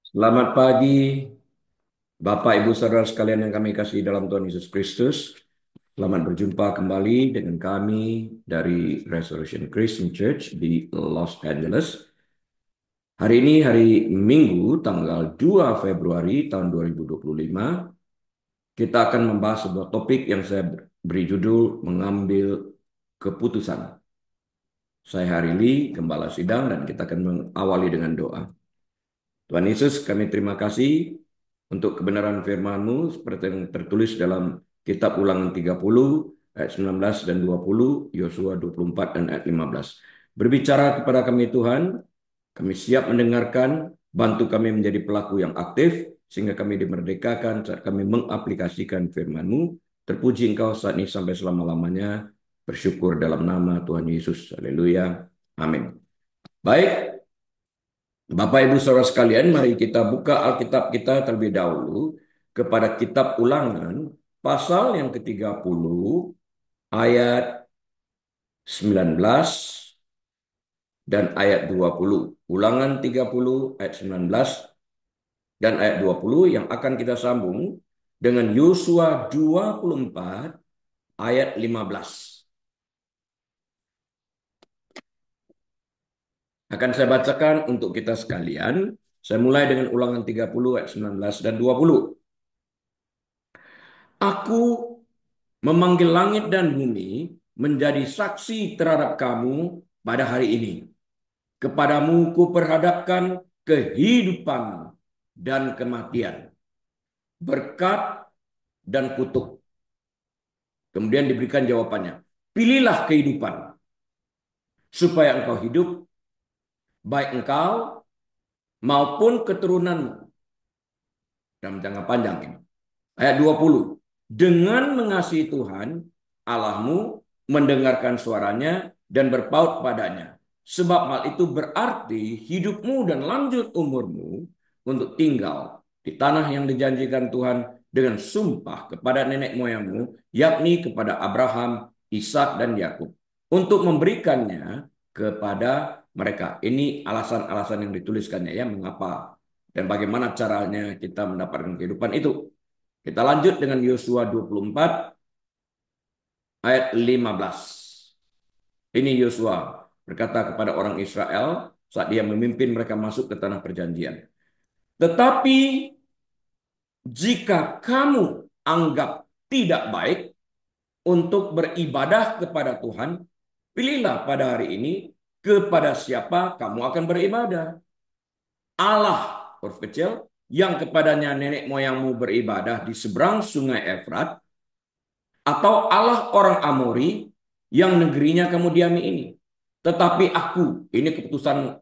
Selamat pagi, Bapak, Ibu, Saudara sekalian yang kami kasih dalam Tuhan Yesus Kristus. Selamat berjumpa kembali dengan kami dari Restoration Christian Church di Los Angeles. Hari ini hari Minggu, tanggal 2 Februari tahun 2025. Kita akan membahas sebuah topik yang saya beri judul Mengambil Keputusan. Saya Harili, Gembala Sidang, dan kita akan mengawali dengan doa. Tuhan Yesus, kami terima kasih untuk kebenaran firman-Mu seperti yang tertulis dalam kitab Ulangan 30 ayat 19 dan 20, Yosua 24 dan ayat 15. Berbicara kepada kami Tuhan, kami siap mendengarkan, bantu kami menjadi pelaku yang aktif, sehingga kami dimerdekakan saat kami mengaplikasikan firman-Mu. Terpuji Engkau saat ini sampai selama-lamanya. Bersyukur dalam nama Tuhan Yesus. Haleluya. Amin. Baik, Bapak Ibu Saudara sekalian, mari kita buka Alkitab kita terlebih dahulu kepada kitab Ulangan pasal yang ke-30 ayat 19 dan ayat 20. Ulangan 30 ayat 19 dan ayat 20 yang akan kita sambung dengan Yosua 24 ayat 15. Akan saya bacakan untuk kita sekalian. Saya mulai dengan Ulangan 30 ayat 19 dan 20. Aku memanggil langit dan bumi menjadi saksi terhadap kamu pada hari ini. Kepadamu kuperhadapkan kehidupan dan kematian, berkat dan kutuk. Kemudian diberikan jawabannya. Pilihlah kehidupan supaya engkau hidup, baik engkau maupun keturunanmu dalam jangka panjang ini. Ayat 20. Dengan mengasihi Tuhan Allahmu, mendengarkan suaranya dan berpaut padanya. Sebab hal itu berarti hidupmu dan lanjut umurmu untuk tinggal di tanah yang dijanjikan Tuhan dengan sumpah kepada nenek moyangmu, yakni kepada Abraham, Ishak dan Yakub, untuk memberikannya kepada mereka. Ini alasan-alasan yang dituliskannya ya, mengapa dan bagaimana caranya kita mendapatkan kehidupan itu. Kita lanjut dengan Yosua 24 ayat 15. Ini Yosua berkata kepada orang Israel saat dia memimpin mereka masuk ke tanah perjanjian. Tetapi jika kamu anggap tidak baik untuk beribadah kepada Tuhan, pilihlah pada hari ini kepada siapa kamu akan beribadah. Allah, huruf kecil, yang kepadanya nenek moyangmu beribadah di seberang sungai Efrat, atau Allah orang Amori yang negerinya kamu diami ini. Tetapi aku, ini keputusan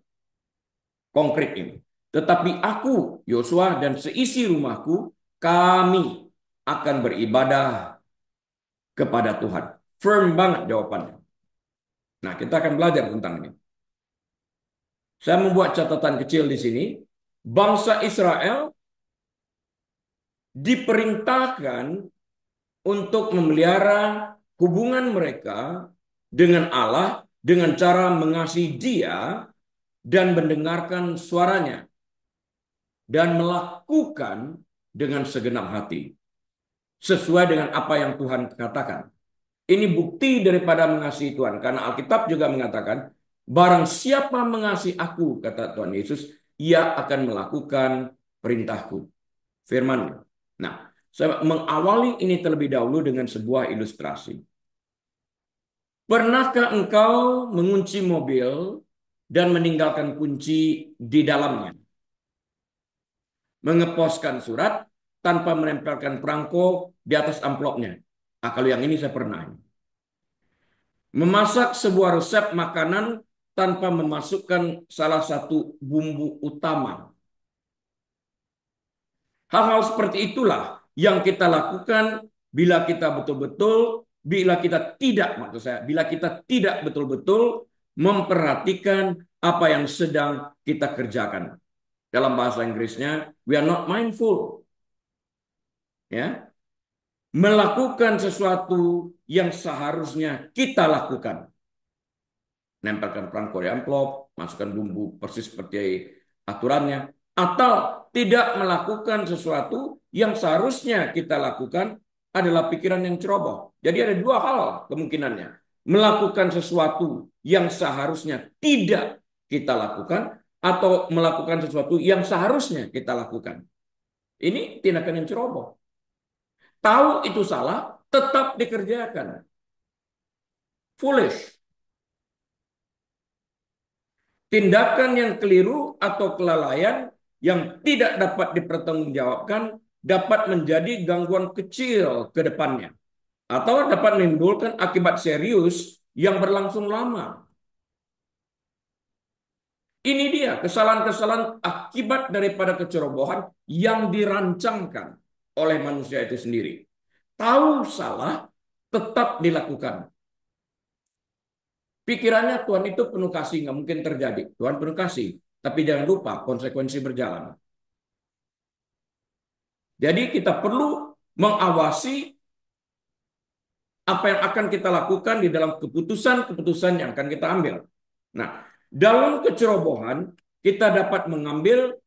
konkret ini. Tetapi aku, Yosua dan seisi rumahku, kami akan beribadah kepada Tuhan. Firm banget jawabannya. Nah, kita akan belajar tentang ini. Saya membuat catatan kecil di sini. Bangsa Israel diperintahkan untuk memelihara hubungan mereka dengan Allah dengan cara mengasihi Dia dan mendengarkan suaranya dan melakukan dengan segenap hati sesuai dengan apa yang Tuhan katakan. Ini bukti daripada mengasihi Tuhan karena Alkitab juga mengatakan barang siapa mengasihi aku, kata Tuhan Yesus, ia akan melakukan perintahku, firman-Nya. Nah, saya mengawali ini terlebih dahulu dengan sebuah ilustrasi. Pernahkah engkau mengunci mobil dan meninggalkan kunci di dalamnya? Mengeposkan surat tanpa menempelkan perangko di atas amplopnya. Nah, kalau yang ini saya pernah. Memasak sebuah resep makanan tanpa memasukkan salah satu bumbu utama. Hal-hal seperti itulah yang kita lakukan bila kita betul-betul, bila kita tidak betul-betul memperhatikan apa yang sedang kita kerjakan. Dalam bahasa Inggrisnya, we are not mindful. Ya, melakukan sesuatu yang seharusnya kita lakukan. Nempelkan perangko di amplop, masukkan bumbu persis seperti aturannya. atau tidak melakukan sesuatu yang seharusnya kita lakukan adalah pikiran yang ceroboh. Jadi ada dua hal kemungkinannya. Melakukan sesuatu yang seharusnya tidak kita lakukan atau melakukan sesuatu yang seharusnya kita lakukan. Ini tindakan yang ceroboh. Tahu itu salah, tetap dikerjakan. Foolish. Tindakan yang keliru atau kelalaian yang tidak dapat dipertanggungjawabkan dapat menjadi gangguan kecil ke depannya atau dapat menimbulkan akibat serius yang berlangsung lama. Ini dia kesalahan-kesalahan akibat daripada kecerobohan yang dirancangkan oleh manusia itu sendiri. Tahu salah, tetap dilakukan. Pikirannya Tuhan itu penuh kasih, nggak mungkin terjadi. Tuhan penuh kasih, tapi jangan lupa konsekuensi berjalan. Jadi kita perlu mengawasi apa yang akan kita lakukan di dalam keputusan-keputusan yang akan kita ambil. Nah, dalam kecerobohan kita dapat mengambil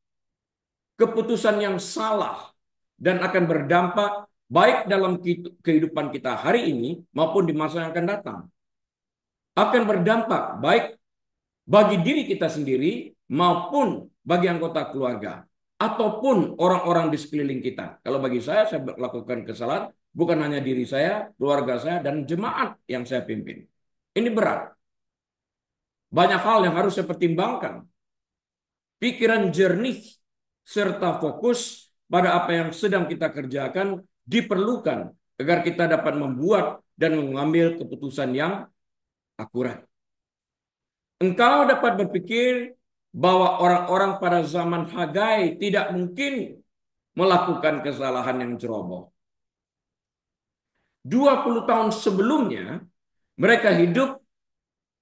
keputusan yang salah dan akan berdampak baik dalam kehidupan kita hari ini maupun di masa yang akan datang. Akan berdampak baik bagi diri kita sendiri maupun bagi anggota keluarga ataupun orang-orang di sekeliling kita. Kalau bagi saya melakukan kesalahan bukan hanya diri saya, keluarga saya, dan jemaat yang saya pimpin. Ini berat. Banyak hal yang harus saya pertimbangkan. Pikiran jernih serta fokus pada apa yang sedang kita kerjakan diperlukan agar kita dapat membuat dan mengambil keputusan yang akurat. Engkau dapat berpikir bahwa orang-orang pada zaman Hagai tidak mungkin melakukan kesalahan yang ceroboh. 20 tahun sebelumnya, mereka hidup,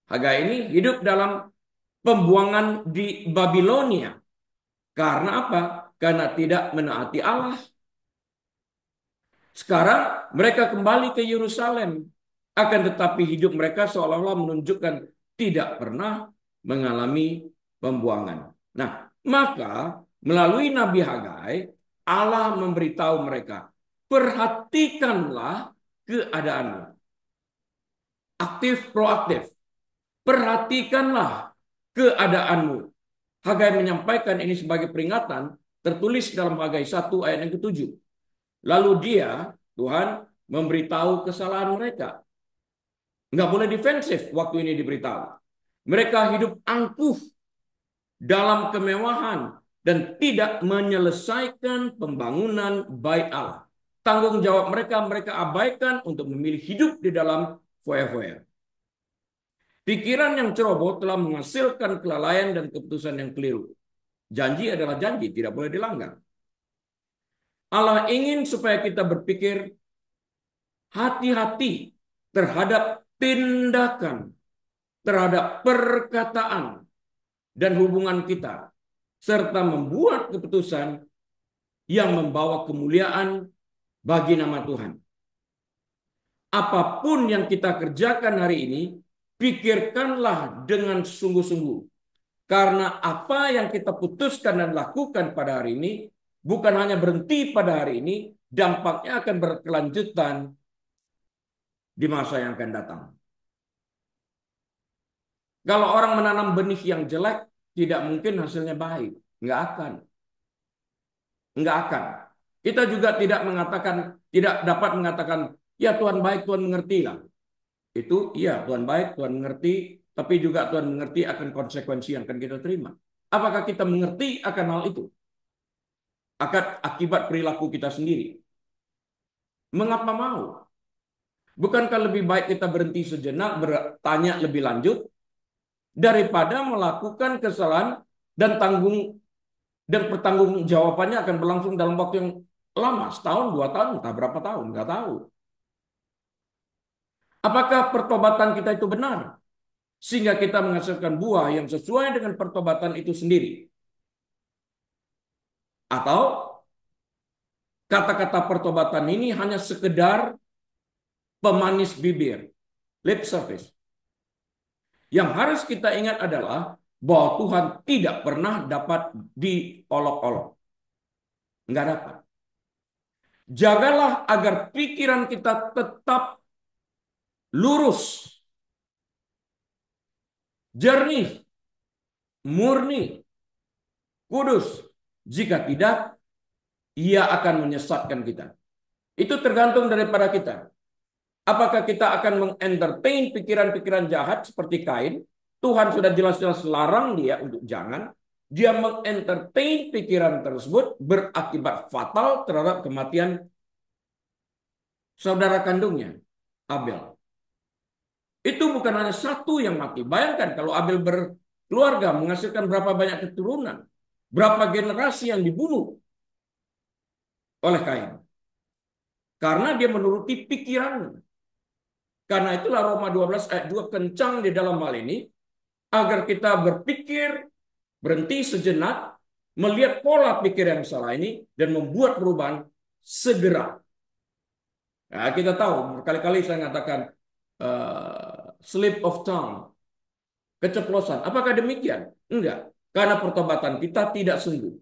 Hagai ini hidup dalam pembuangan di Babilonia. Karena apa? Karena tidak menaati Allah. Sekarang mereka kembali ke Yerusalem. Akan tetapi hidup mereka seolah-olah menunjukkan tidak pernah mengalami pembuangan. Nah, maka melalui Nabi Hagai, Allah memberitahu mereka, perhatikanlah keadaanmu. Aktif, proaktif. Perhatikanlah keadaanmu. Hagai menyampaikan ini sebagai peringatan, tertulis dalam Hagai 1 ayat yang ke-7. Lalu dia, Tuhan, memberitahu kesalahan mereka. Nggak boleh defensif waktu ini diberitahu. Mereka hidup angkuh dalam kemewahan dan tidak menyelesaikan pembangunan bait Allah. Tanggung jawab mereka abaikan untuk memilih hidup di dalam foya-foya. Pikiran yang ceroboh telah menghasilkan kelalaian dan keputusan yang keliru. Janji adalah janji, tidak boleh dilanggar. Allah ingin supaya kita berpikir hati-hati terhadap tindakan, terhadap perkataan, dan hubungan kita, serta membuat keputusan yang membawa kemuliaan bagi nama Tuhan. Apapun yang kita kerjakan hari ini, pikirkanlah dengan sungguh-sungguh. Karena apa yang kita putuskan dan lakukan pada hari ini, bukan hanya berhenti pada hari ini, dampaknya akan berkelanjutan di masa yang akan datang. Kalau orang menanam benih yang jelek, tidak mungkin hasilnya baik. Nggak akan. Nggak akan. Kita juga tidak dapat mengatakan, ya Tuhan baik, Tuhan mengerti lah. Itu iya, Tuhan baik, Tuhan mengerti, tapi juga Tuhan mengerti akan konsekuensi yang akan kita terima. Apakah kita mengerti akan hal itu? Akibat perilaku kita sendiri. Mengapa mau? Bukankah lebih baik kita berhenti sejenak, bertanya lebih lanjut, daripada melakukan kesalahan dan pertanggungjawabannya akan berlangsung dalam waktu yang lama, setahun, 2 tahun, entah berapa tahun, nggak tahu. Apakah pertobatan kita itu benar? Sehingga kita menghasilkan buah yang sesuai dengan pertobatan itu sendiri. Atau kata-kata pertobatan ini hanya sekedar pemanis bibir, lip service. Yang harus kita ingat adalah bahwa Tuhan tidak pernah dapat diolok-olok. Enggak dapat. Jagalah agar pikiran kita tetap lurus, jernih, murni, kudus. Jika tidak, ia akan menyesatkan kita. Itu tergantung daripada kita. Apakah kita akan mengentertain pikiran-pikiran jahat seperti Kain? Tuhan sudah jelas-jelas larang dia untuk jangan. Dia mengentertain pikiran tersebut berakibat fatal terhadap kematian saudara kandungnya, Abel. Itu bukan hanya satu yang mati. Bayangkan kalau Abel berkeluarga menghasilkan berapa banyak keturunan. Berapa generasi yang dibunuh oleh Kain. Karena dia menuruti pikirannya. Karena itulah Roma 12 ayat 2 kencang di dalam hal ini. Agar kita berpikir, berhenti sejenak, melihat pola pikir yang salah ini, dan membuat perubahan segera. Nah, kita tahu, berkali-kali saya mengatakan, slip of tongue, keceplosan. Apakah demikian? Enggak. Karena pertobatan kita tidak sungguh.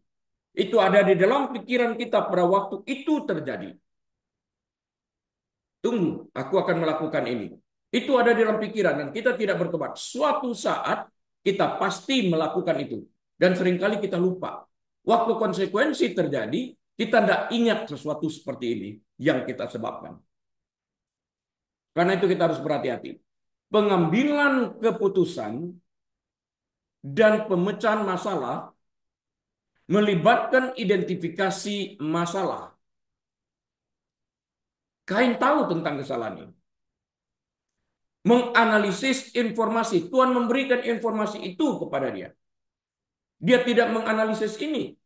Itu ada di dalam pikiran kita pada waktu itu terjadi. Tunggu, aku akan melakukan ini. Itu ada di dalam pikiran dan kita tidak bertobat. Suatu saat kita pasti melakukan itu. Dan seringkali kita lupa. Waktu konsekuensi terjadi, kita tidak ingat sesuatu seperti ini yang kita sebabkan. Karena itu kita harus berhati-hati. Pengambilan keputusan dan pemecahan masalah melibatkan identifikasi masalah. Kain tahu tentang kesalahan ini. Menganalisis informasi. Tuhan memberikan informasi itu kepada dia. Dia tidak menganalisis ini.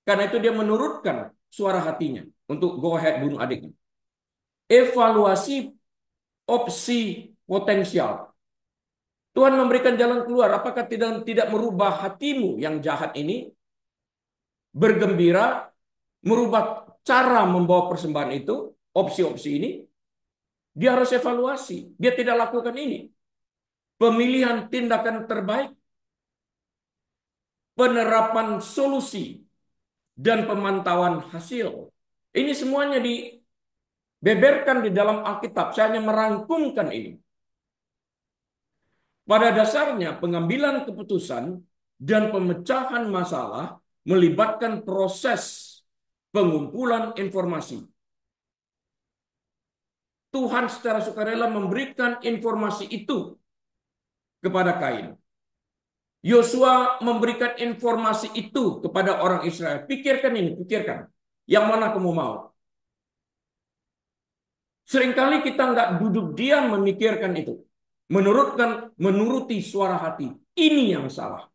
Karena itu dia menurutkan suara hatinya untuk go ahead bunuh adiknya. Evaluasi opsi potensial. Tuhan memberikan jalan keluar. Apakah tidak merubah hatimu yang jahat ini bergembira, merubah cara membawa persembahan itu, opsi-opsi ini? Dia harus evaluasi. Dia tidak lakukan ini. Pemilihan tindakan terbaik, penerapan solusi, dan pemantauan hasil. Ini semuanya dibeberkan di dalam Alkitab. Saya hanya merangkumkan ini. Pada dasarnya pengambilan keputusan dan pemecahan masalah melibatkan proses pengumpulan informasi. Tuhan secara sukarela memberikan informasi itu kepada Kain. Yosua memberikan informasi itu kepada orang Israel. Pikirkan ini, pikirkan. Yang mana kamu mau? Seringkali kita nggak duduk diam memikirkan itu. Menuruti suara hati. Ini yang salah.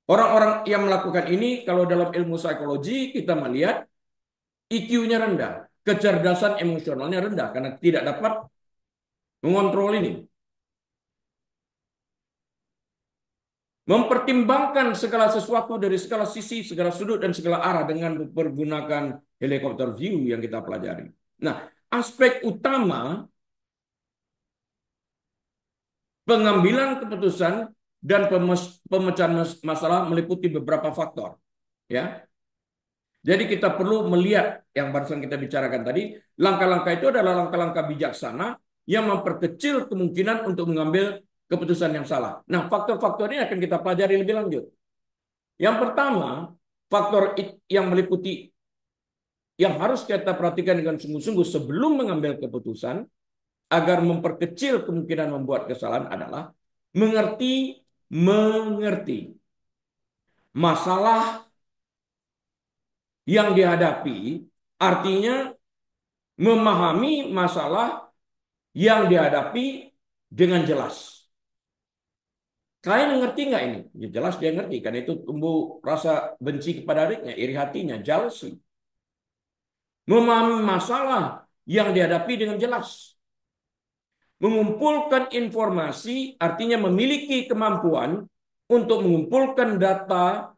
Orang-orang yang melakukan ini, kalau dalam ilmu psikologi, kita melihat IQ-nya rendah. Kecerdasan emosionalnya rendah. Karena tidak dapat mengontrol ini. Mempertimbangkan segala sesuatu dari segala sisi, segala sudut, dan segala arah dengan mempergunakan helikopter view yang kita pelajari. Nah, aspek utama pengambilan keputusan dan pemecahan masalah meliputi beberapa faktor. Ya, jadi kita perlu melihat yang barusan kita bicarakan tadi, langkah-langkah itu adalah langkah-langkah bijaksana yang memperkecil kemungkinan untuk mengambil keputusan yang salah. Nah, faktor-faktor ini akan kita pelajari lebih lanjut. Yang pertama, faktor yang meliputi yang harus kita perhatikan dengan sungguh-sungguh sebelum mengambil keputusan agar memperkecil kemungkinan membuat kesalahan adalah mengerti masalah yang dihadapi, artinya memahami masalah yang dihadapi dengan jelas. Kain ngerti nggak ini? Ya jelas dia ngerti, karena itu tumbuh rasa benci kepada adiknya, iri hatinya, jealousy. Memahami masalah yang dihadapi dengan jelas. Mengumpulkan informasi artinya memiliki kemampuan untuk mengumpulkan data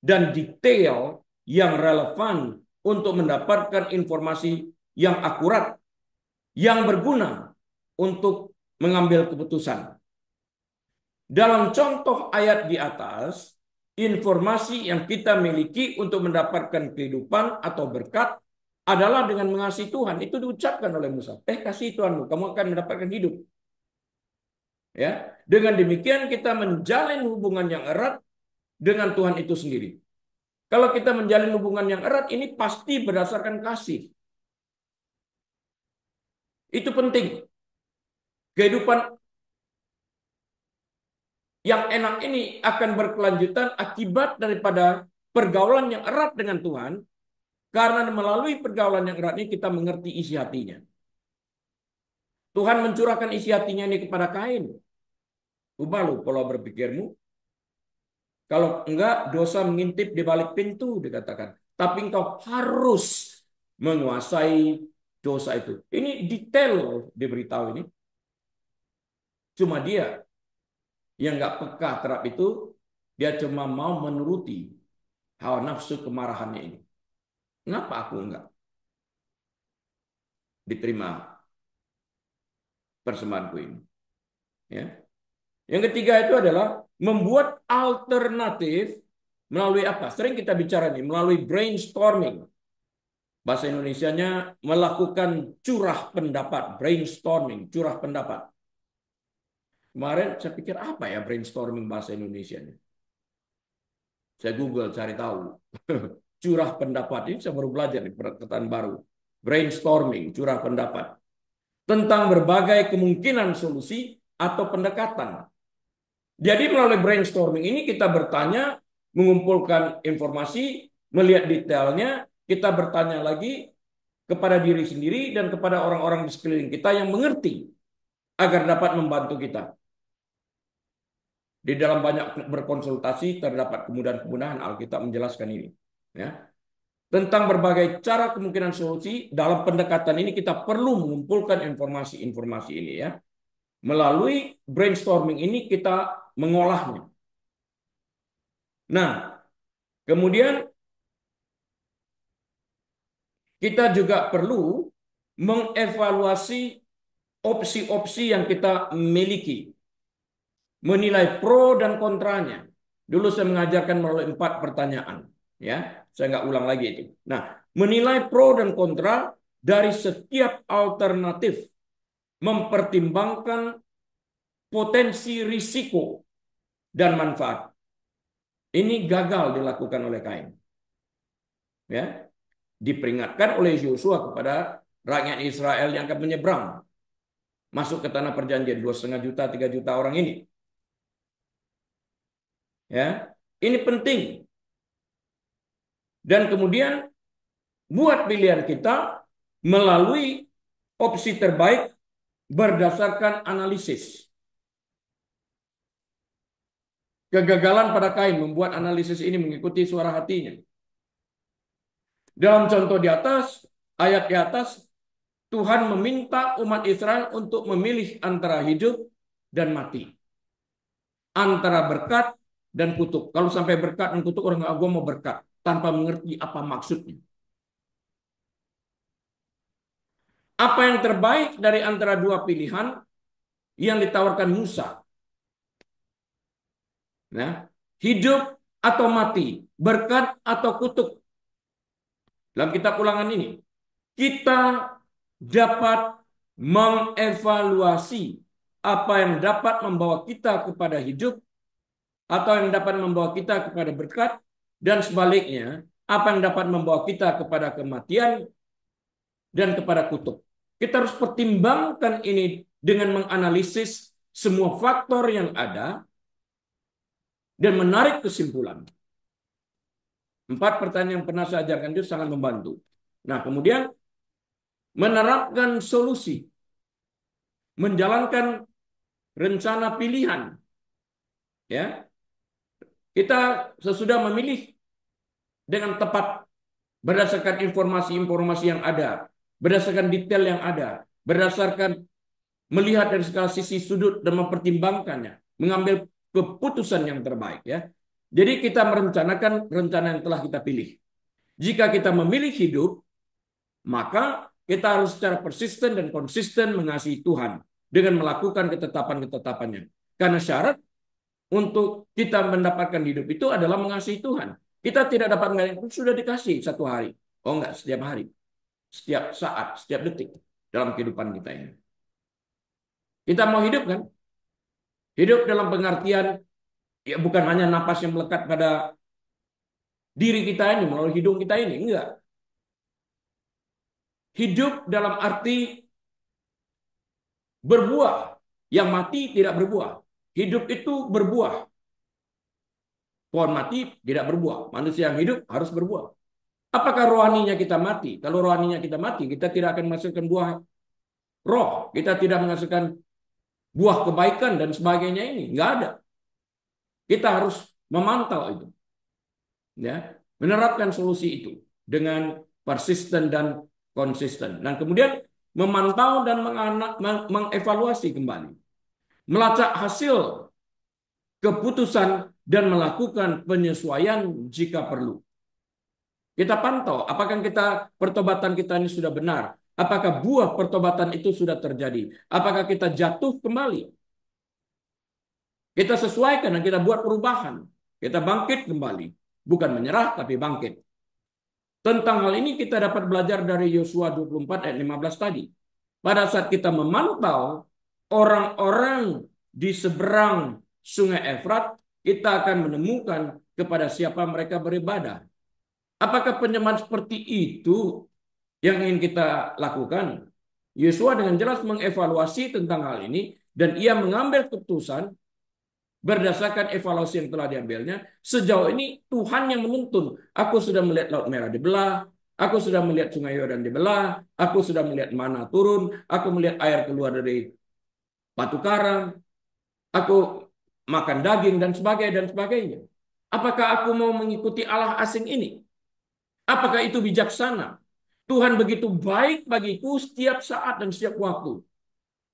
dan detail yang relevan untuk mendapatkan informasi yang akurat, yang berguna untuk mengambil keputusan. Dalam contoh ayat di atas, informasi yang kita miliki untuk mendapatkan kehidupan atau berkat adalah dengan mengasihi Tuhan. Itu diucapkan oleh Musa. Kasih Tuhanmu, kamu akan mendapatkan hidup. Ya, dengan demikian kita menjalin hubungan yang erat dengan Tuhan itu sendiri. Kalau kita menjalin hubungan yang erat, ini pasti berdasarkan kasih. Itu penting. Kehidupan yang enak ini akan berkelanjutan akibat daripada pergaulan yang erat dengan Tuhan, karena melalui pergaulan yang erat ini kita mengerti isi hatinya. Tuhan mencurahkan isi hatinya ini kepada Kain. Ubah lu pola berpikirmu. Kalau enggak, dosa mengintip di balik pintu, dikatakan. Tapi engkau harus menguasai dosa itu. Ini detail diberitahu ini. Cuma dia yang enggak peka terhadap itu, dia cuma mau menuruti hawa nafsu kemarahannya ini. Kenapa aku enggak diterima persembahanku ini? Ya. Yang ketiga itu adalah membuat alternatif melalui apa? Sering kita bicara nih, melalui brainstorming. Bahasa Indonesianya melakukan curah pendapat, brainstorming, curah pendapat. Kemarin saya pikir apa ya brainstorming bahasa Indonesianya? Saya Google cari tahu. Curah pendapat ini saya baru belajar nih perkataan baru. Brainstorming, curah pendapat tentang berbagai kemungkinan solusi atau pendekatan. Jadi melalui brainstorming ini kita bertanya, mengumpulkan informasi, melihat detailnya, kita bertanya lagi kepada diri sendiri dan kepada orang-orang di sekeliling kita yang mengerti agar dapat membantu kita. Di dalam banyak berkonsultasi terdapat kemudahan-kemudahan Alkitab menjelaskan ini. Ya. Tentang berbagai cara kemungkinan solusi, dalam pendekatan ini kita perlu mengumpulkan informasi-informasi ini ya. Melalui brainstorming ini kita mengolahnya. Nah, kemudian kita juga perlu mengevaluasi opsi-opsi yang kita miliki. Menilai pro dan kontranya. Dulu saya mengajarkan melalui 4 pertanyaan. Ya, saya nggak ulang lagi itu. Nah, menilai pro dan kontra dari setiap alternatif. Mempertimbangkan potensi risiko dan manfaat. Ini gagal dilakukan oleh Kain. Ya, diperingatkan oleh Yosua kepada rakyat Israel yang akan menyeberang masuk ke tanah perjanjian 2,5 juta, 3 juta orang ini. Ya, ini penting. Dan kemudian buat pilihan kita melalui opsi terbaik berdasarkan analisis. Kegagalan pada Kain membuat analisis ini mengikuti suara hatinya. Dalam contoh di atas, ayat di atas, Tuhan meminta umat Israel untuk memilih antara hidup dan mati. Antara berkat dan kutuk. Kalau sampai berkat dan kutuk, orang gue mau berkat. Tanpa mengerti apa maksudnya. Apa yang terbaik dari antara dua pilihan yang ditawarkan Musa? Nah, hidup atau mati, berkat atau kutuk. Dalam kitab Ulangan ini, kita dapat mengevaluasi apa yang dapat membawa kita kepada hidup atau yang dapat membawa kita kepada berkat, dan sebaliknya, apa yang dapat membawa kita kepada kematian dan kepada kutuk. Kita harus pertimbangkan ini dengan menganalisis semua faktor yang ada dan menarik kesimpulan. 4 pertanyaan yang pernah saya ajarkan itu sangat membantu. Nah, kemudian menerapkan solusi, menjalankan rencana pilihan. Ya, kita sesudah memilih dengan tepat berdasarkan informasi-informasi yang ada, berdasarkan detail yang ada, berdasarkan melihat dari segala sisi sudut dan mempertimbangkannya, mengambil keputusan yang terbaik ya. Jadi kita merencanakan rencana yang telah kita pilih. Jika kita memilih hidup, maka kita harus secara persisten dan konsisten mengasihi Tuhan dengan melakukan ketetapan-ketetapannya. Karena syarat untuk kita mendapatkan hidup itu adalah mengasihi Tuhan. Kita tidak dapat mengasihi, sudah dikasih satu hari. Oh enggak, setiap hari. Setiap saat, setiap detik dalam kehidupan kita ini. Kita mau hidup kan? Hidup dalam pengertian ya bukan hanya napas yang melekat pada diri kita ini, melalui hidung kita ini. Enggak. Hidup dalam arti berbuah. Yang mati tidak berbuah. Hidup itu berbuah. Pohon mati tidak berbuah. Manusia yang hidup harus berbuah. Apakah rohaninya kita mati? Kalau rohaninya kita mati, kita tidak akan menghasilkan buah roh. Kita tidak menghasilkan buah kebaikan dan sebagainya ini. Enggak ada. Kita harus memantau itu. Ya, menerapkan solusi itu dengan persisten dan konsisten. Dan kemudian memantau dan mengevaluasi kembali. Melacak hasil keputusan dan melakukan penyesuaian jika perlu. Kita pantau apakah pertobatan kita ini sudah benar. Apakah buah pertobatan itu sudah terjadi. Apakah kita jatuh kembali. Kita sesuaikan dan kita buat perubahan. Kita bangkit kembali. Bukan menyerah tapi bangkit. Tentang hal ini kita dapat belajar dari Yosua 24 ayat 15 tadi. Pada saat kita memantau orang-orang di seberang Sungai Efrat, kita akan menemukan kepada siapa mereka beribadah. Apakah penyembahan seperti itu yang ingin kita lakukan? Yosua dengan jelas mengevaluasi tentang hal ini dan ia mengambil keputusan berdasarkan evaluasi yang telah diambilnya. Sejauh ini Tuhan yang menuntun. Aku sudah melihat Laut Merah dibelah, aku sudah melihat Sungai Yordan dibelah, aku sudah melihat mana turun, aku melihat air keluar dari batu karang, aku makan daging dan sebagainya. Apakah aku mau mengikuti Allah asing ini? Apakah itu bijaksana? Tuhan begitu baik bagiku setiap saat dan setiap waktu.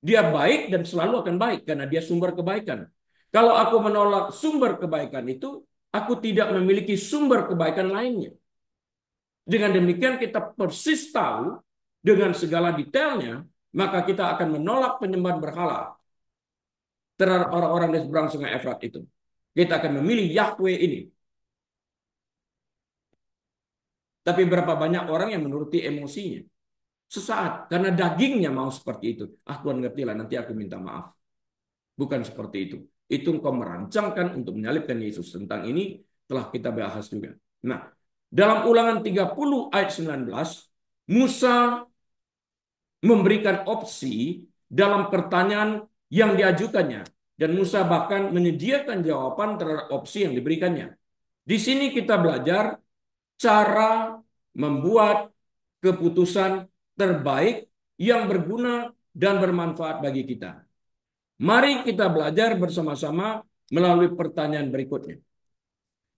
Dia baik dan selalu akan baik karena dia sumber kebaikan. Kalau aku menolak sumber kebaikan itu, aku tidak memiliki sumber kebaikan lainnya. Dengan demikian kita persis tahu dengan segala detailnya, maka kita akan menolak penyembahan berhala terhadap orang-orang di seberang Sungai Efrat itu. Kita akan memilih Yahweh ini. Tapi berapa banyak orang yang menuruti emosinya? Sesaat, karena dagingnya mau seperti itu. Ah Tuhan ngertilah, nanti aku minta maaf. Bukan seperti itu. Itu engkau merancangkan untuk menyalibkan Yesus. Tentang ini telah kita bahas juga. Nah, dalam Ulangan 30 ayat 19, Musa memberikan opsi dalam pertanyaan yang diajukannya. Dan Musa bahkan menyediakan jawaban terhadap opsi yang diberikannya. Di sini kita belajar cara membuat keputusan terbaik yang berguna dan bermanfaat bagi kita. Mari kita belajar bersama-sama melalui pertanyaan berikutnya.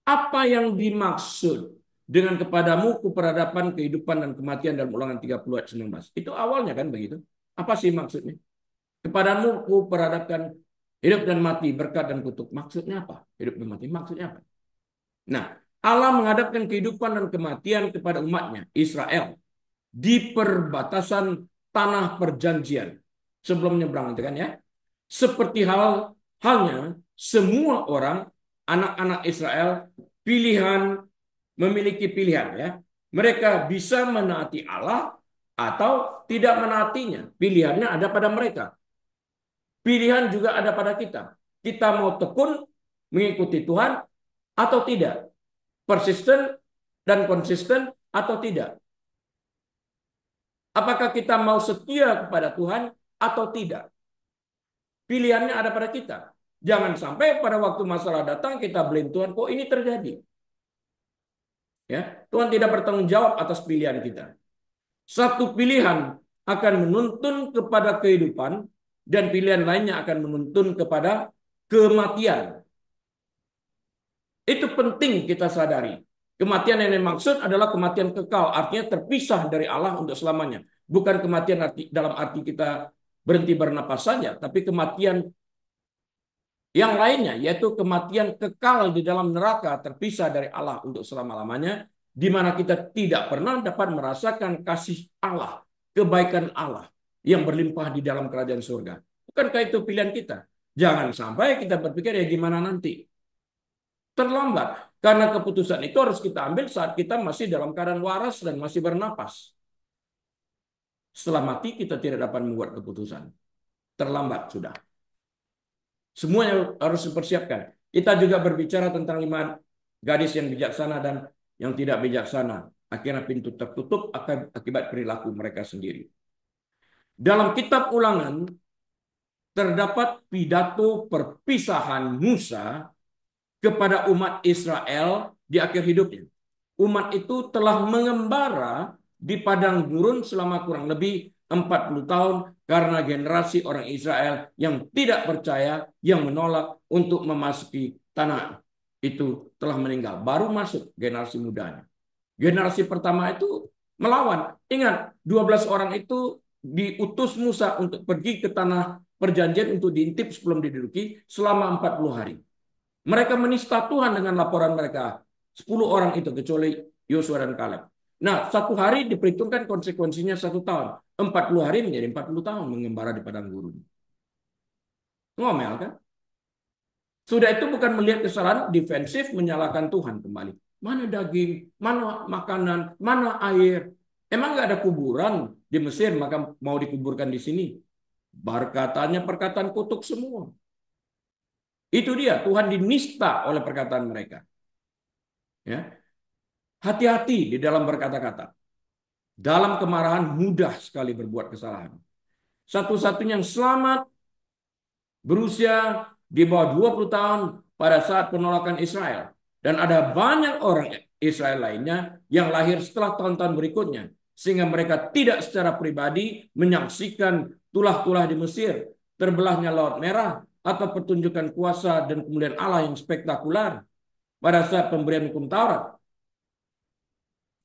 Apa yang dimaksud dengan kepadamu kuperhadapkan kehidupan dan kematian dalam Ulangan 30 ayat 19? Itu awalnya kan begitu. Apa sih maksudnya? Kepadamu kuperhadapkan hidup dan mati, berkat dan kutuk. Maksudnya apa? Hidup dan mati. Maksudnya apa? Nah, Allah menghadapkan kehidupan dan kematian kepada umatnya, Israel, di perbatasan tanah perjanjian. Sebelum nyebrang itu kan ya. Seperti halnya semua orang, anak-anak Israel, memiliki pilihan ya. Mereka bisa menaati Allah atau tidak menaatinya. Pilihannya ada pada mereka. Pilihan juga ada pada kita. Kita mau tekun mengikuti Tuhan atau tidak. Persisten dan konsisten atau tidak. Apakah kita mau setia kepada Tuhan atau tidak. Pilihannya ada pada kita. Jangan sampai pada waktu masalah datang kita blame Tuhan, kok ini terjadi. Ya, Tuhan tidak bertanggung jawab atas pilihan kita. Satu pilihan akan menuntun kepada kehidupan dan pilihan lainnya akan menuntun kepada kematian. Itu penting kita sadari. Kematian yang dimaksud adalah kematian kekal, artinya terpisah dari Allah untuk selamanya. Bukan kematian dalam arti kita berhenti bernapas saja, tapi kematian yang lainnya, yaitu kematian kekal di dalam neraka, terpisah dari Allah untuk selama-lamanya, di mana kita tidak pernah dapat merasakan kasih Allah, kebaikan Allah yang berlimpah di dalam kerajaan surga. Bukankah itu pilihan kita? Jangan sampai kita berpikir ya gimana nanti. Terlambat. Karena keputusan itu harus kita ambil saat kita masih dalam keadaan waras dan masih bernapas. Setelah mati kita tidak dapat membuat keputusan. Terlambat sudah. Semuanya harus dipersiapkan. Kita juga berbicara tentang 5 gadis yang bijaksana dan yang tidak bijaksana. Akhirnya pintu tertutup akibat perilaku mereka sendiri. Dalam kitab Ulangan terdapat pidato perpisahan Musa kepada umat Israel di akhir hidupnya. Umat itu telah mengembara di padang gurun selama kurang lebih 40 tahun karena generasi orang Israel yang tidak percaya, yang menolak untuk memasuki tanah itu telah meninggal. Baru masuk generasi mudanya. Generasi pertama itu melawan. Ingat, 12 orang itu diutus Musa untuk pergi ke tanah perjanjian untuk diintip sebelum diduduki selama 40 hari. Mereka menista Tuhan dengan laporan mereka. 10 orang itu kecuali Yosua dan Kaleb. Nah, 1 hari diperhitungkan konsekuensinya 1 tahun. 40 hari menjadi 40 tahun mengembara di padang gurun. Ngomel kan? Sudah itu bukan melihat kesalahan defensif menyalahkan Tuhan kembali. Mana daging, mana makanan, mana air. Emang nggak ada kuburan di Mesir maka mau dikuburkan di sini? Perkataannya perkataan kutuk semua. Itu dia, Tuhan dinista oleh perkataan mereka. Ya, hati-hati di dalam berkata-kata. Dalam kemarahan mudah sekali berbuat kesalahan. Satu-satunya yang selamat berusia di bawah 20 tahun pada saat penolakan Israel. Dan ada banyak orang Israel lainnya yang lahir setelah tahun-tahun berikutnya. Sehingga mereka tidak secara pribadi menyaksikan tulah-tulah di Mesir, terbelahnya Laut Merah, atau pertunjukan kuasa dan kemuliaan Allah yang spektakuler pada saat pemberian hukum Taurat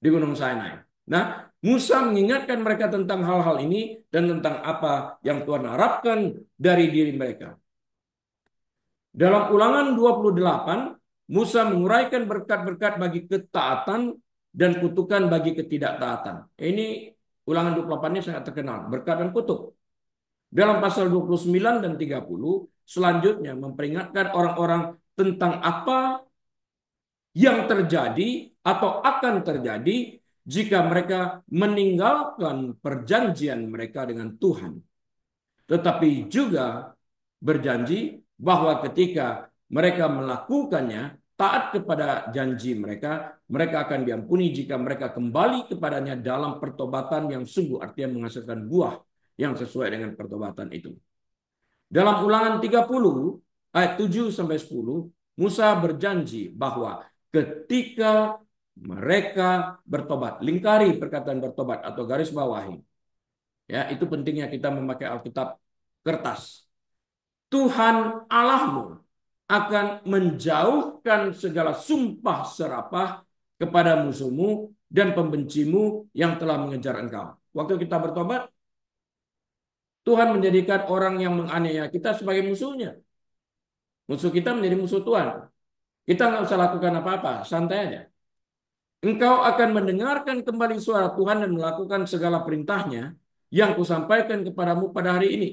di Gunung Sinai. Nah, Musa mengingatkan mereka tentang hal-hal ini dan tentang apa yang Tuhan harapkan dari diri mereka. Dalam Ulangan 28, Musa menguraikan berkat-berkat bagi ketaatan dan kutukan bagi ketidaktaatan. Ini Ulangan 28 ini sangat terkenal, berkat dan kutuk. Dalam pasal 29 dan 30, selanjutnya memperingatkan orang-orang tentang apa yang terjadi atau akan terjadi jika mereka meninggalkan perjanjian mereka dengan Tuhan. Tetapi juga berjanji bahwa ketika mereka melakukannya, taat kepada janji mereka, mereka akan diampuni jika mereka kembali kepadanya dalam pertobatan yang sungguh, artinya menghasilkan buah yang sesuai dengan pertobatan itu. Dalam Ulangan 30 ayat 7 sampai 10, Musa berjanji bahwa ketika mereka bertobat, lingkari perkataan bertobat atau garis bawahi. Ya, itu pentingnya kita memakai Alkitab kertas. Tuhan Allahmu akan menjauhkan segala sumpah serapah kepada musuhmu dan pembencimu yang telah mengejar engkau. Waktu kita bertobat, Tuhan menjadikan orang yang menganiaya kita sebagai musuhnya. Musuh kita menjadi musuh Tuhan. Kita nggak usah lakukan apa-apa, santai aja. Engkau akan mendengarkan kembali suara Tuhan dan melakukan segala perintahnya yang kusampaikan kepadamu pada hari ini.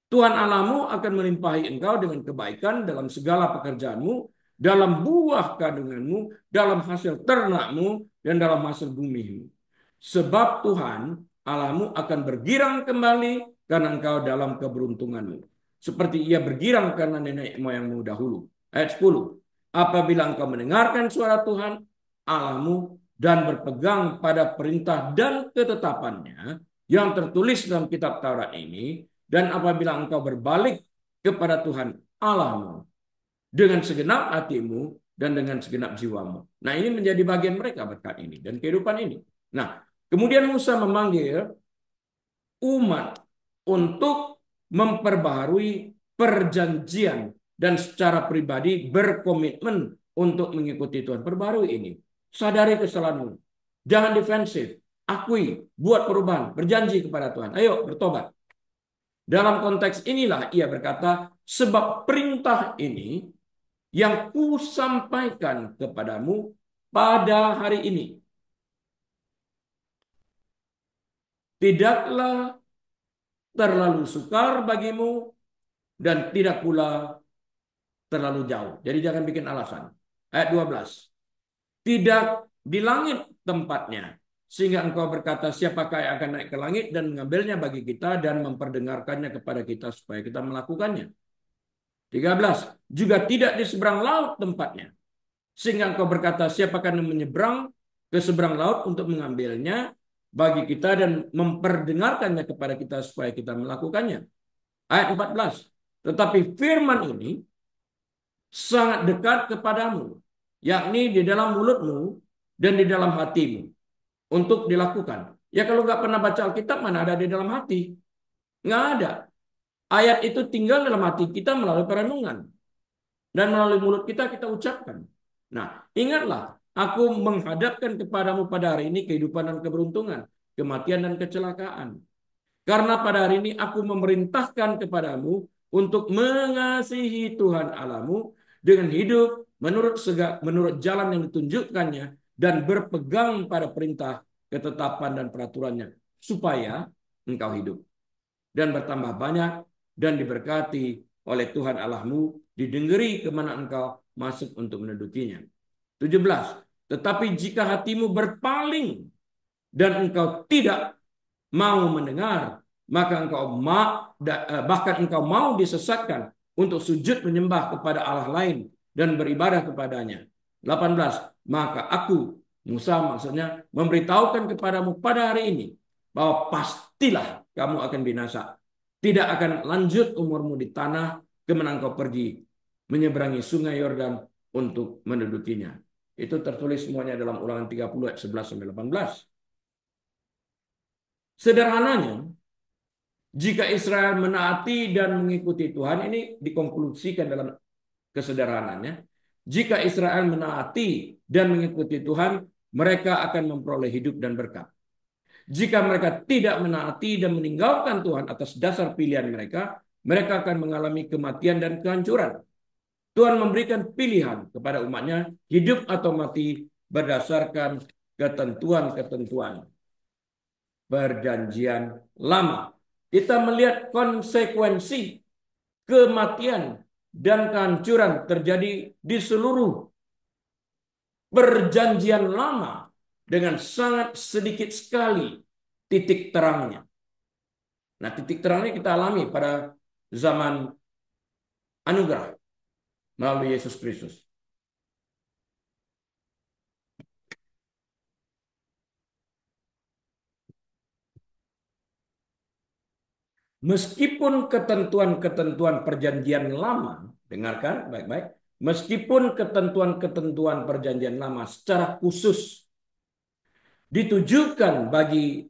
Tuhan Allahmu akan melimpahi engkau dengan kebaikan dalam segala pekerjaanmu, dalam buah kandunganmu, dalam hasil ternakmu, dan dalam hasil bumimu. Sebab Tuhan Allahmu akan bergirang kembali karena engkau dalam keberuntunganmu. Seperti ia bergirang karena nenek moyangmu dahulu. Ayat 10. Apabila engkau mendengarkan suara Tuhan Allahmu dan berpegang pada perintah dan ketetapannya yang tertulis dalam kitab Taurat ini, dan apabila engkau berbalik kepada Tuhan Allahmu dengan segenap hatimu dan dengan segenap jiwamu. Nah, ini menjadi bagian mereka berkat ini dan kehidupan ini. Nah, kemudian Musa memanggil umat untuk memperbaharui perjanjian dan secara pribadi berkomitmen untuk mengikuti Tuhan. Perbarui ini. Sadari kesalahanmu. Jangan defensif. Akui, buat perubahan, berjanji kepada Tuhan. Ayo bertobat. Dalam konteks inilah ia berkata, sebab perintah ini yang kusampaikan kepadamu pada hari ini. Tidaklah terlalu sukar bagimu dan tidak pula terlalu jauh. Jadi jangan bikin alasan. Ayat 12. Tidak di langit tempatnya, sehingga engkau berkata, siapakah yang akan naik ke langit dan mengambilnya bagi kita dan memperdengarkannya kepada kita supaya kita melakukannya. 13. Juga tidak di seberang laut tempatnya, sehingga engkau berkata, siapakah yang menyeberang ke seberang laut untuk mengambilnya bagi kita dan memperdengarkannya kepada kita supaya kita melakukannya. Ayat 14. Tetapi firman ini sangat dekat kepadamu, yakni di dalam mulutmu dan di dalam hatimu untuk dilakukan. Ya kalau nggak pernah baca Alkitab, mana ada di dalam hati? Nggak ada. Ayat itu tinggal dalam hati kita melalui perenungan. Dan melalui mulut kita ucapkan. Nah, ingatlah, aku menghadapkan kepadamu pada hari ini kehidupan dan keberuntungan, kematian dan kecelakaan. Karena pada hari ini aku memerintahkan kepadamu untuk mengasihi Tuhan Allahmu dengan hidup menurut jalan yang ditunjukkannya dan berpegang pada perintah, ketetapan dan peraturannya supaya engkau hidup dan bertambah banyak dan diberkati oleh Tuhan Allahmu, didengeri kemana engkau masuk untuk mendudukinya. 17. Tetapi jika hatimu berpaling dan engkau tidak mau mendengar, maka bahkan engkau mau disesatkan untuk sujud menyembah kepada Allah lain dan beribadah kepadanya. 18. Maka aku, Musa maksudnya, memberitahukan kepadamu pada hari ini bahwa pastilah kamu akan binasa. Tidak akan lanjut umurmu di tanah kemana engkau pergi menyeberangi sungai Yordan untuk mendudukinya. Itu tertulis semuanya dalam Ulangan 30 ayat 11 sampai 18. Sederhananya, jika Israel menaati dan mengikuti Tuhan, ini dikonklusikan dalam kesederhananya. Jika Israel menaati dan mengikuti Tuhan, mereka akan memperoleh hidup dan berkat. Jika mereka tidak menaati dan meninggalkan Tuhan atas dasar pilihan mereka, mereka akan mengalami kematian dan kehancuran. Tuhan memberikan pilihan kepada umatnya, hidup atau mati berdasarkan ketentuan-ketentuan perjanjian lama. Kita melihat konsekuensi kematian dan kehancuran terjadi di seluruh perjanjian lama dengan sangat sedikit sekali titik terangnya. Nah, titik terangnya kita alami pada zaman anugerah melalui Yesus Kristus. Meskipun ketentuan-ketentuan perjanjian lama, dengarkan baik-baik, meskipun ketentuan-ketentuan perjanjian lama secara khusus ditujukan bagi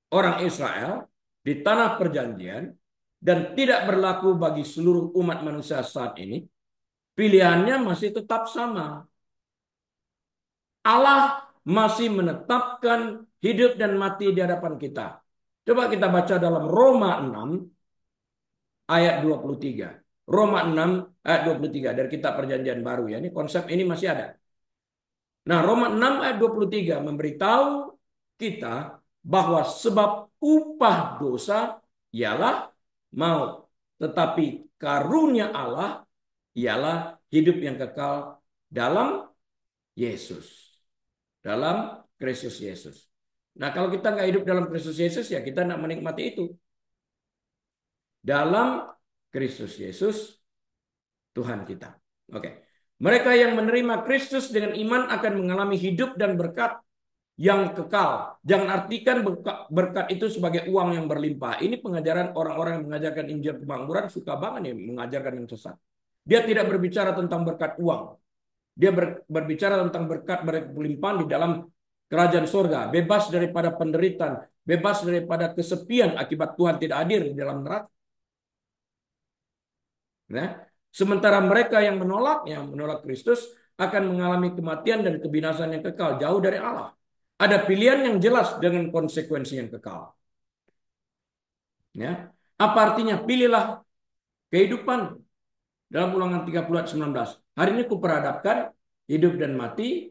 orang Israel di tanah perjanjian dan tidak berlaku bagi seluruh umat manusia saat ini, pilihannya masih tetap sama. Allah masih menetapkan hidup dan mati di hadapan kita. Coba kita baca dalam Roma 6 ayat 23. Roma 6 ayat 23 dari kitab Perjanjian Baru ya. Ini konsep ini masih ada. Nah, Roma 6 ayat 23 memberitahu kita bahwa sebab upah dosa ialah maut, tetapi karunia Allah ialah hidup yang kekal dalam Yesus. Dalam Kristus Yesus. Nah, kalau kita nggak hidup dalam Kristus Yesus, ya kita nggak menikmati itu. Dalam Kristus Yesus, Tuhan kita. Oke. Mereka yang menerima Kristus dengan iman akan mengalami hidup dan berkat yang kekal. Jangan artikan berkat itu sebagai uang yang berlimpah. Ini pengajaran orang-orang yang mengajarkan Injil kemakmuran suka banget nih mengajarkan yang sesat. Dia tidak berbicara tentang berkat uang. Dia berbicara tentang berkat berlimpah di dalam kerajaan surga, bebas daripada penderitaan, bebas daripada kesepian akibat Tuhan tidak hadir di dalam neraka. Nah, sementara mereka yang menolak Kristus akan mengalami kematian dan kebinasaan yang kekal jauh dari Allah. Ada pilihan yang jelas dengan konsekuensi yang kekal. Ya, apa artinya? Pilihlah kehidupan. Dalam Ulangan 30 ayat 19. Hari ini kuperhadapkan hidup dan mati,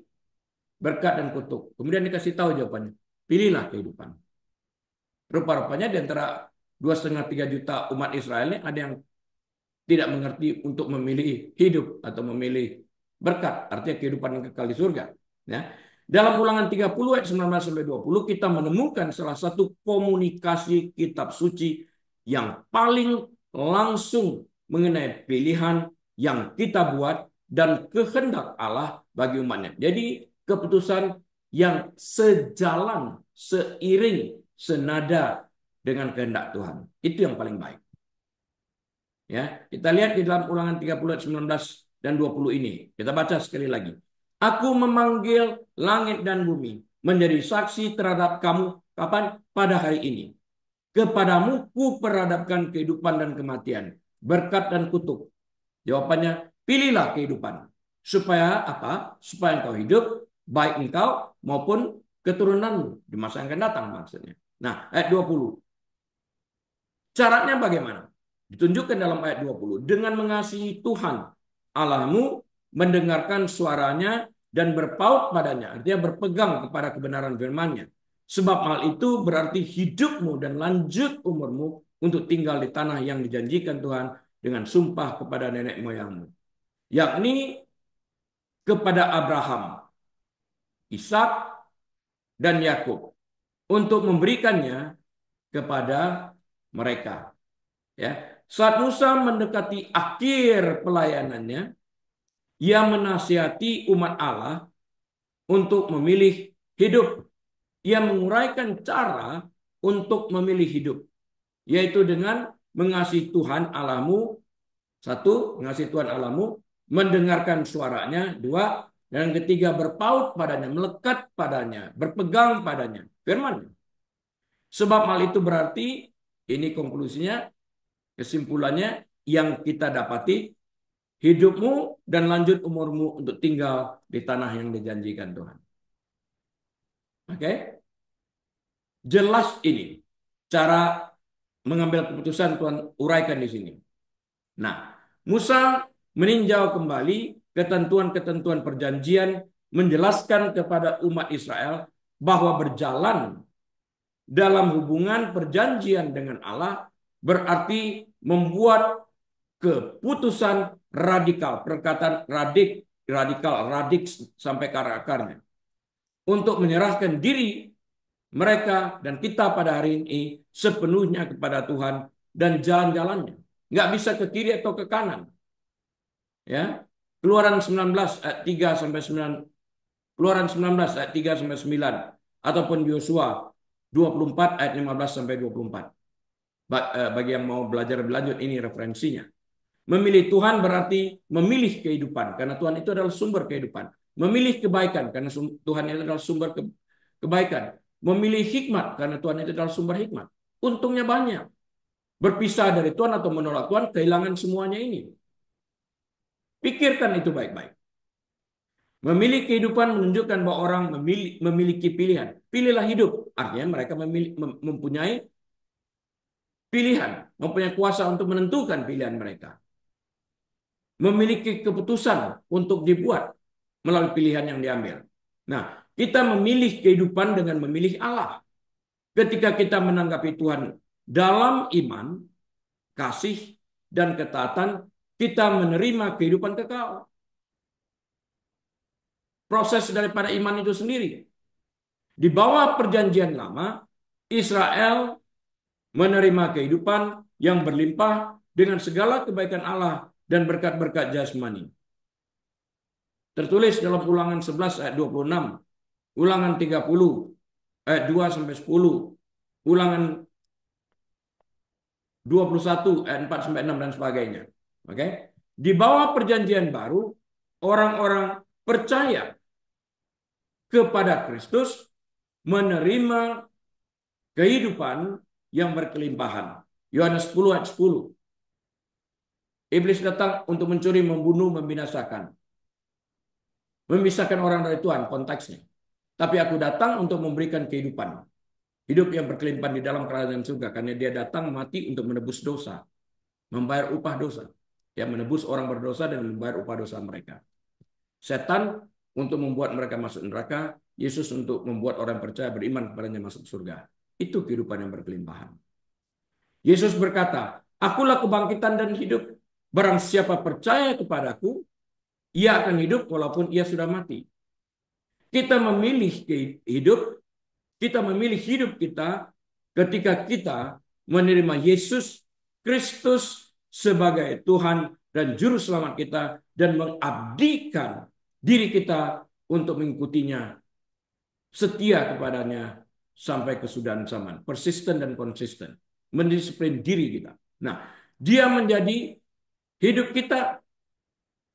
berkat dan kutuk. Kemudian dikasih tahu jawabannya. Pilihlah kehidupan. Rupa-rupanya di antara 2,5-3 juta umat Israel ini ada yang tidak mengerti untuk memilih hidup atau memilih berkat, artinya kehidupan yang kekal di surga. Ya. Dalam Ulangan 30 ayat 19 sampai 20 kita menemukan salah satu komunikasi kitab suci yang paling langsung mengenai pilihan yang kita buat dan kehendak Allah bagi umatnya. Jadi keputusan yang sejalan, seiring, senada dengan kehendak Tuhan. Itu yang paling baik. Ya, kita lihat di dalam Ulangan 30 ayat 19 dan 20 ini. Kita baca sekali lagi. Aku memanggil langit dan bumi menjadi saksi terhadap kamu kapan? Pada hari ini. Kepadamu ku perhadapkan kehidupan dan kematian, berkat dan kutuk. Jawabannya, pilihlah kehidupan. Supaya apa? Supaya engkau hidup, baik engkau maupun keturunanmu di masa yang akan datang maksudnya. Nah, ayat 20. Caranya bagaimana? Ditunjukkan dalam ayat 20. Dengan mengasihi Tuhan Allahmu, mendengarkan suaranya dan berpaut padanya. Artinya berpegang kepada kebenaran firman-Nya. Sebab hal itu berarti hidupmu dan lanjut umurmu untuk tinggal di tanah yang dijanjikan Tuhan dengan sumpah kepada nenek moyangmu. Yakni kepada Abraham, Ishak, dan Yakub untuk memberikannya kepada mereka. Ya, saat Musa mendekati akhir pelayanannya, ia menasihati umat Allah untuk memilih hidup. Ia menguraikan cara untuk memilih hidup, yaitu dengan mengasihi Tuhan Allahmu, satu, mengasihi Tuhan Allahmu, mendengarkan suaranya, dua, dan ketiga, berpaut padanya, melekat padanya, berpegang padanya, firman. Sebab hal itu berarti, ini konklusinya, kesimpulannya, yang kita dapati, hidupmu dan lanjut umurmu untuk tinggal di tanah yang dijanjikan Tuhan. Oke? Jelas ini cara mengambil keputusan Tuhan uraikan di sini. Nah, Musa meninjau kembali ketentuan-ketentuan perjanjian, menjelaskan kepada umat Israel bahwa berjalan dalam hubungan perjanjian dengan Allah berarti membuat keputusan radikal, perkataan radikal sampai ke akarnya, untuk menyerahkan diri mereka dan kita pada hari ini sepenuhnya kepada Tuhan dan jalan-jalannya. Nggak bisa ke kiri atau ke kanan. Ya. Keluaran 19 ayat 3 sampai 9, Keluaran 19 ayat 3 sampai 9 ataupun Yosua 24 ayat 15 sampai 24. Bagi yang mau belajar lebih lanjut ini referensinya. Memilih Tuhan berarti memilih kehidupan karena Tuhan itu adalah sumber kehidupan. Memilih kebaikan karena Tuhan itu adalah sumber kebaikan. Memilih hikmat karena Tuhan itu adalah sumber hikmat. Untungnya banyak. Berpisah dari Tuhan atau menolak Tuhan kehilangan semuanya ini. Pikirkan itu baik-baik. Memilih kehidupan menunjukkan bahwa orang memiliki pilihan. Pilihlah hidup. Artinya mereka mempunyai pilihan. Mempunyai kuasa untuk menentukan pilihan mereka. Memiliki keputusan untuk dibuat melalui pilihan yang diambil. Nah, kita memilih kehidupan dengan memilih Allah. Ketika kita menanggapi Tuhan dalam iman, kasih, dan ketaatan, kita menerima kehidupan kekal. Proses daripada iman itu sendiri. Di bawah perjanjian lama, Israel menerima kehidupan yang berlimpah dengan segala kebaikan Allah dan berkat-berkat jasmani. Tertulis dalam Ulangan 11 ayat 26, Ulangan 30 ayat 2 sampai 10, Ulangan 21 ayat 4 sampai 6 dan sebagainya. Oke. Di bawah perjanjian baru, orang-orang percaya kepada Kristus menerima kehidupan yang berkelimpahan. Yohanes 10 ayat 10. Iblis datang untuk mencuri, membunuh, membinasakan. Memisahkan orang dari Tuhan, konteksnya. Tapi aku datang untuk memberikan kehidupan. Hidup yang berkelimpahan di dalam kerajaan surga. Karena dia datang mati untuk menebus dosa. Membayar upah dosa. Ya, menebus orang berdosa dan membayar upah dosa mereka. Setan untuk membuat mereka masuk neraka. Yesus untuk membuat orang percaya beriman kepadanya masuk surga. Itu kehidupan yang berkelimpahan. Yesus berkata, akulah kebangkitan dan hidup. Barang siapa percaya kepadaku, ia akan hidup walaupun ia sudah mati. Kita memilih hidup, kita memilih hidup kita ketika kita menerima Yesus Kristus sebagai Tuhan dan Juru Selamat kita dan mengabdikan diri kita untuk mengikutinya, setia kepadanya sampai kesudahan zaman, persisten dan konsisten, mendisiplin diri kita. Nah, dia menjadi hidup kita.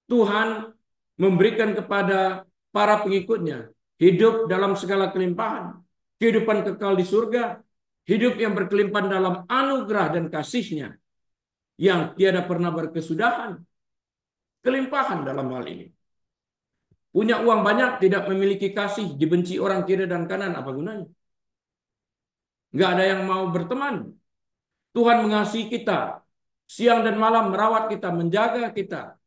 Tuhan memberikan kepada para pengikutnya hidup dalam segala kelimpahan, kehidupan kekal di surga, hidup yang berkelimpahan dalam anugerah dan kasih-Nya yang tiada pernah berkesudahan, kelimpahan dalam hal ini. Punya uang banyak, tidak memiliki kasih, dibenci orang kiri dan kanan, apa gunanya? Nggak ada yang mau berteman. Tuhan mengasihi kita, siang dan malam merawat kita, menjaga kita,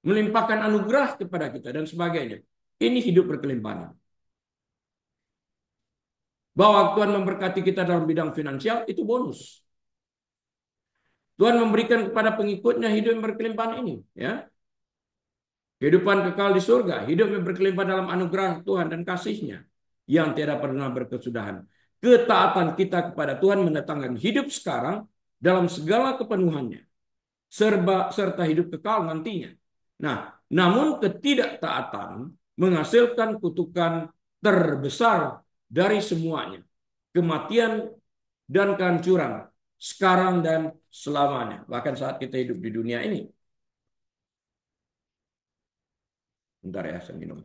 melimpahkan anugerah kepada kita, dan sebagainya. Ini hidup berkelimpahan. Bahwa Tuhan memberkati kita dalam bidang finansial, itu bonus. Tuhan memberikan kepada pengikutnya hidup yang berkelimpahan ini. Ya, kehidupan kekal di surga, hidup yang berkelimpahan dalam anugerah Tuhan dan kasih-Nya yang tidak pernah berkesudahan. Ketaatan kita kepada Tuhan mendatangkan hidup sekarang dalam segala kepenuhannya, serta hidup kekal nantinya. Nah, namun ketidaktaatan menghasilkan kutukan terbesar dari semuanya, kematian dan kehancuran sekarang dan selamanya, bahkan saat kita hidup di dunia ini. Bentar ya, saya minum.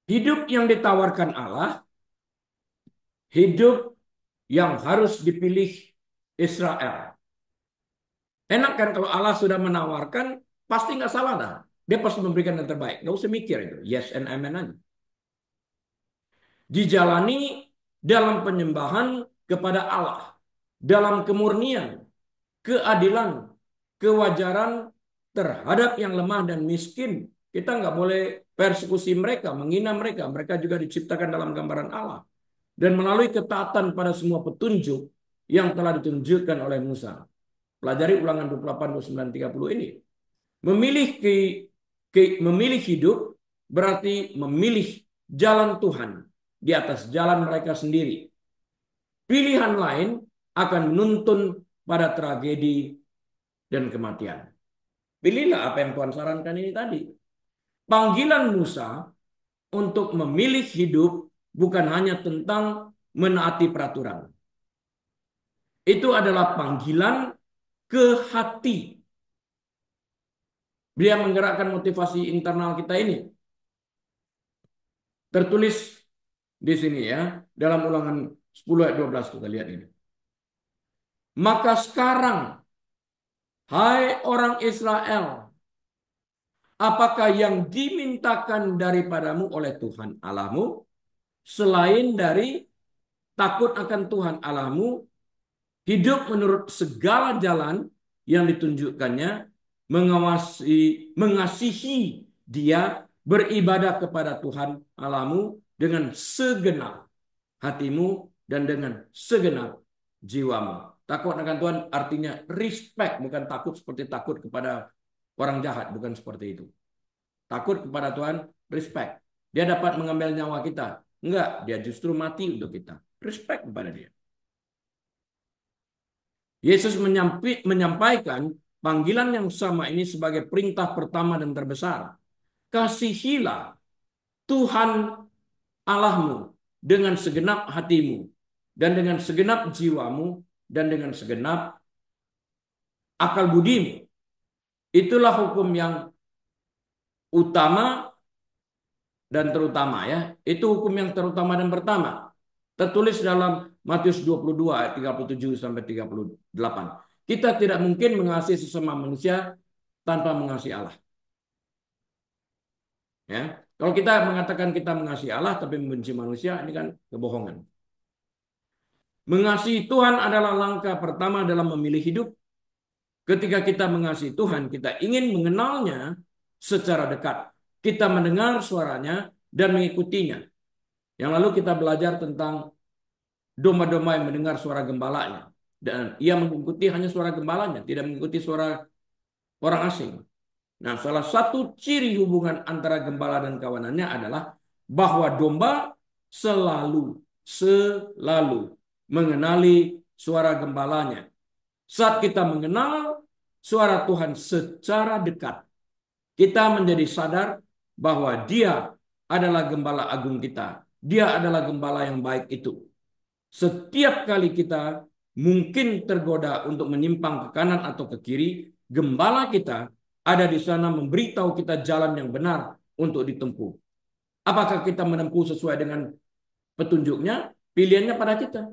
Hidup yang ditawarkan Allah, hidup yang harus dipilih Israel. Enak kan kalau Allah sudah menawarkan, pasti nggak salah dah. Dia pasti memberikan yang terbaik. Nggak usah mikir itu. Yes and amen aja. Dijalani dalam penyembahan kepada Allah, dalam kemurnian, keadilan, kewajaran terhadap yang lemah dan miskin. Kita nggak boleh persekusi mereka, menghina mereka. Mereka juga diciptakan dalam gambaran Allah. Dan melalui ketaatan pada semua petunjuk yang telah ditunjukkan oleh Musa. Pelajari Ulangan 28, 29, 30 ini. Memilih hidup berarti memilih jalan Tuhan di atas jalan mereka sendiri. Pilihan lain akan menuntun pada tragedi dan kematian. Pilihlah apa yang Tuhan sarankan ini tadi. Panggilan Musa untuk memilih hidup bukan hanya tentang menaati peraturan. Itu adalah panggilan ke hati. Dia menggerakkan motivasi internal kita ini. Tertulis di sini ya, dalam Ulangan 10 ayat 12 kita lihat ini. Maka sekarang, hai orang Israel, apakah yang dimintakan daripadamu oleh Tuhan Allahmu selain dari takut akan Tuhan Allahmu, hidup menurut segala jalan yang ditunjukkannya, mengasihi Dia, beribadah kepada Tuhan Allahmu dengan segenap hatimu dan dengan segenap jiwamu. Takut akan Tuhan artinya respect, bukan takut seperti takut kepada orang jahat, bukan seperti itu. Takut kepada Tuhan, respect. Dia dapat mengambil nyawa kita. Enggak, dia justru mati untuk kita. Respect kepada Dia. Yesus menyampaikan panggilan yang sama ini sebagai perintah pertama dan terbesar. Kasihilah Tuhan Allahmu dengan segenap hatimu dan dengan segenap jiwamu dan dengan segenap akal budimu. Itulah hukum yang utama dan terutama ya. Itu hukum yang terutama dan pertama. Tertulis dalam Matius 22 ayat 37 sampai 38. Kita tidak mungkin mengasihi sesama manusia tanpa mengasihi Allah. Ya. Kalau kita mengatakan kita mengasihi Allah tapi membenci manusia, ini kan kebohongan. Mengasihi Tuhan adalah langkah pertama dalam memilih hidup. Ketika kita mengasihi Tuhan, kita ingin mengenalnya secara dekat. Kita mendengar suaranya dan mengikutinya. Yang lalu kita belajar tentang domba-domba yang mendengar suara gembalanya. Dan ia mengikuti hanya suara gembalanya, tidak mengikuti suara orang asing. Nah, salah satu ciri hubungan antara gembala dan kawanannya adalah bahwa domba selalu mengenali suara gembalanya. Saat kita mengenal suara Tuhan secara dekat, kita menjadi sadar bahwa Dia adalah gembala agung kita. Dia adalah gembala yang baik itu. Setiap kali kita mungkin tergoda untuk menyimpang ke kanan atau ke kiri, gembala kita ada di sana memberitahu kita jalan yang benar untuk ditempuh. Apakah kita menempuh sesuai dengan petunjuknya? Pilihannya pada kita.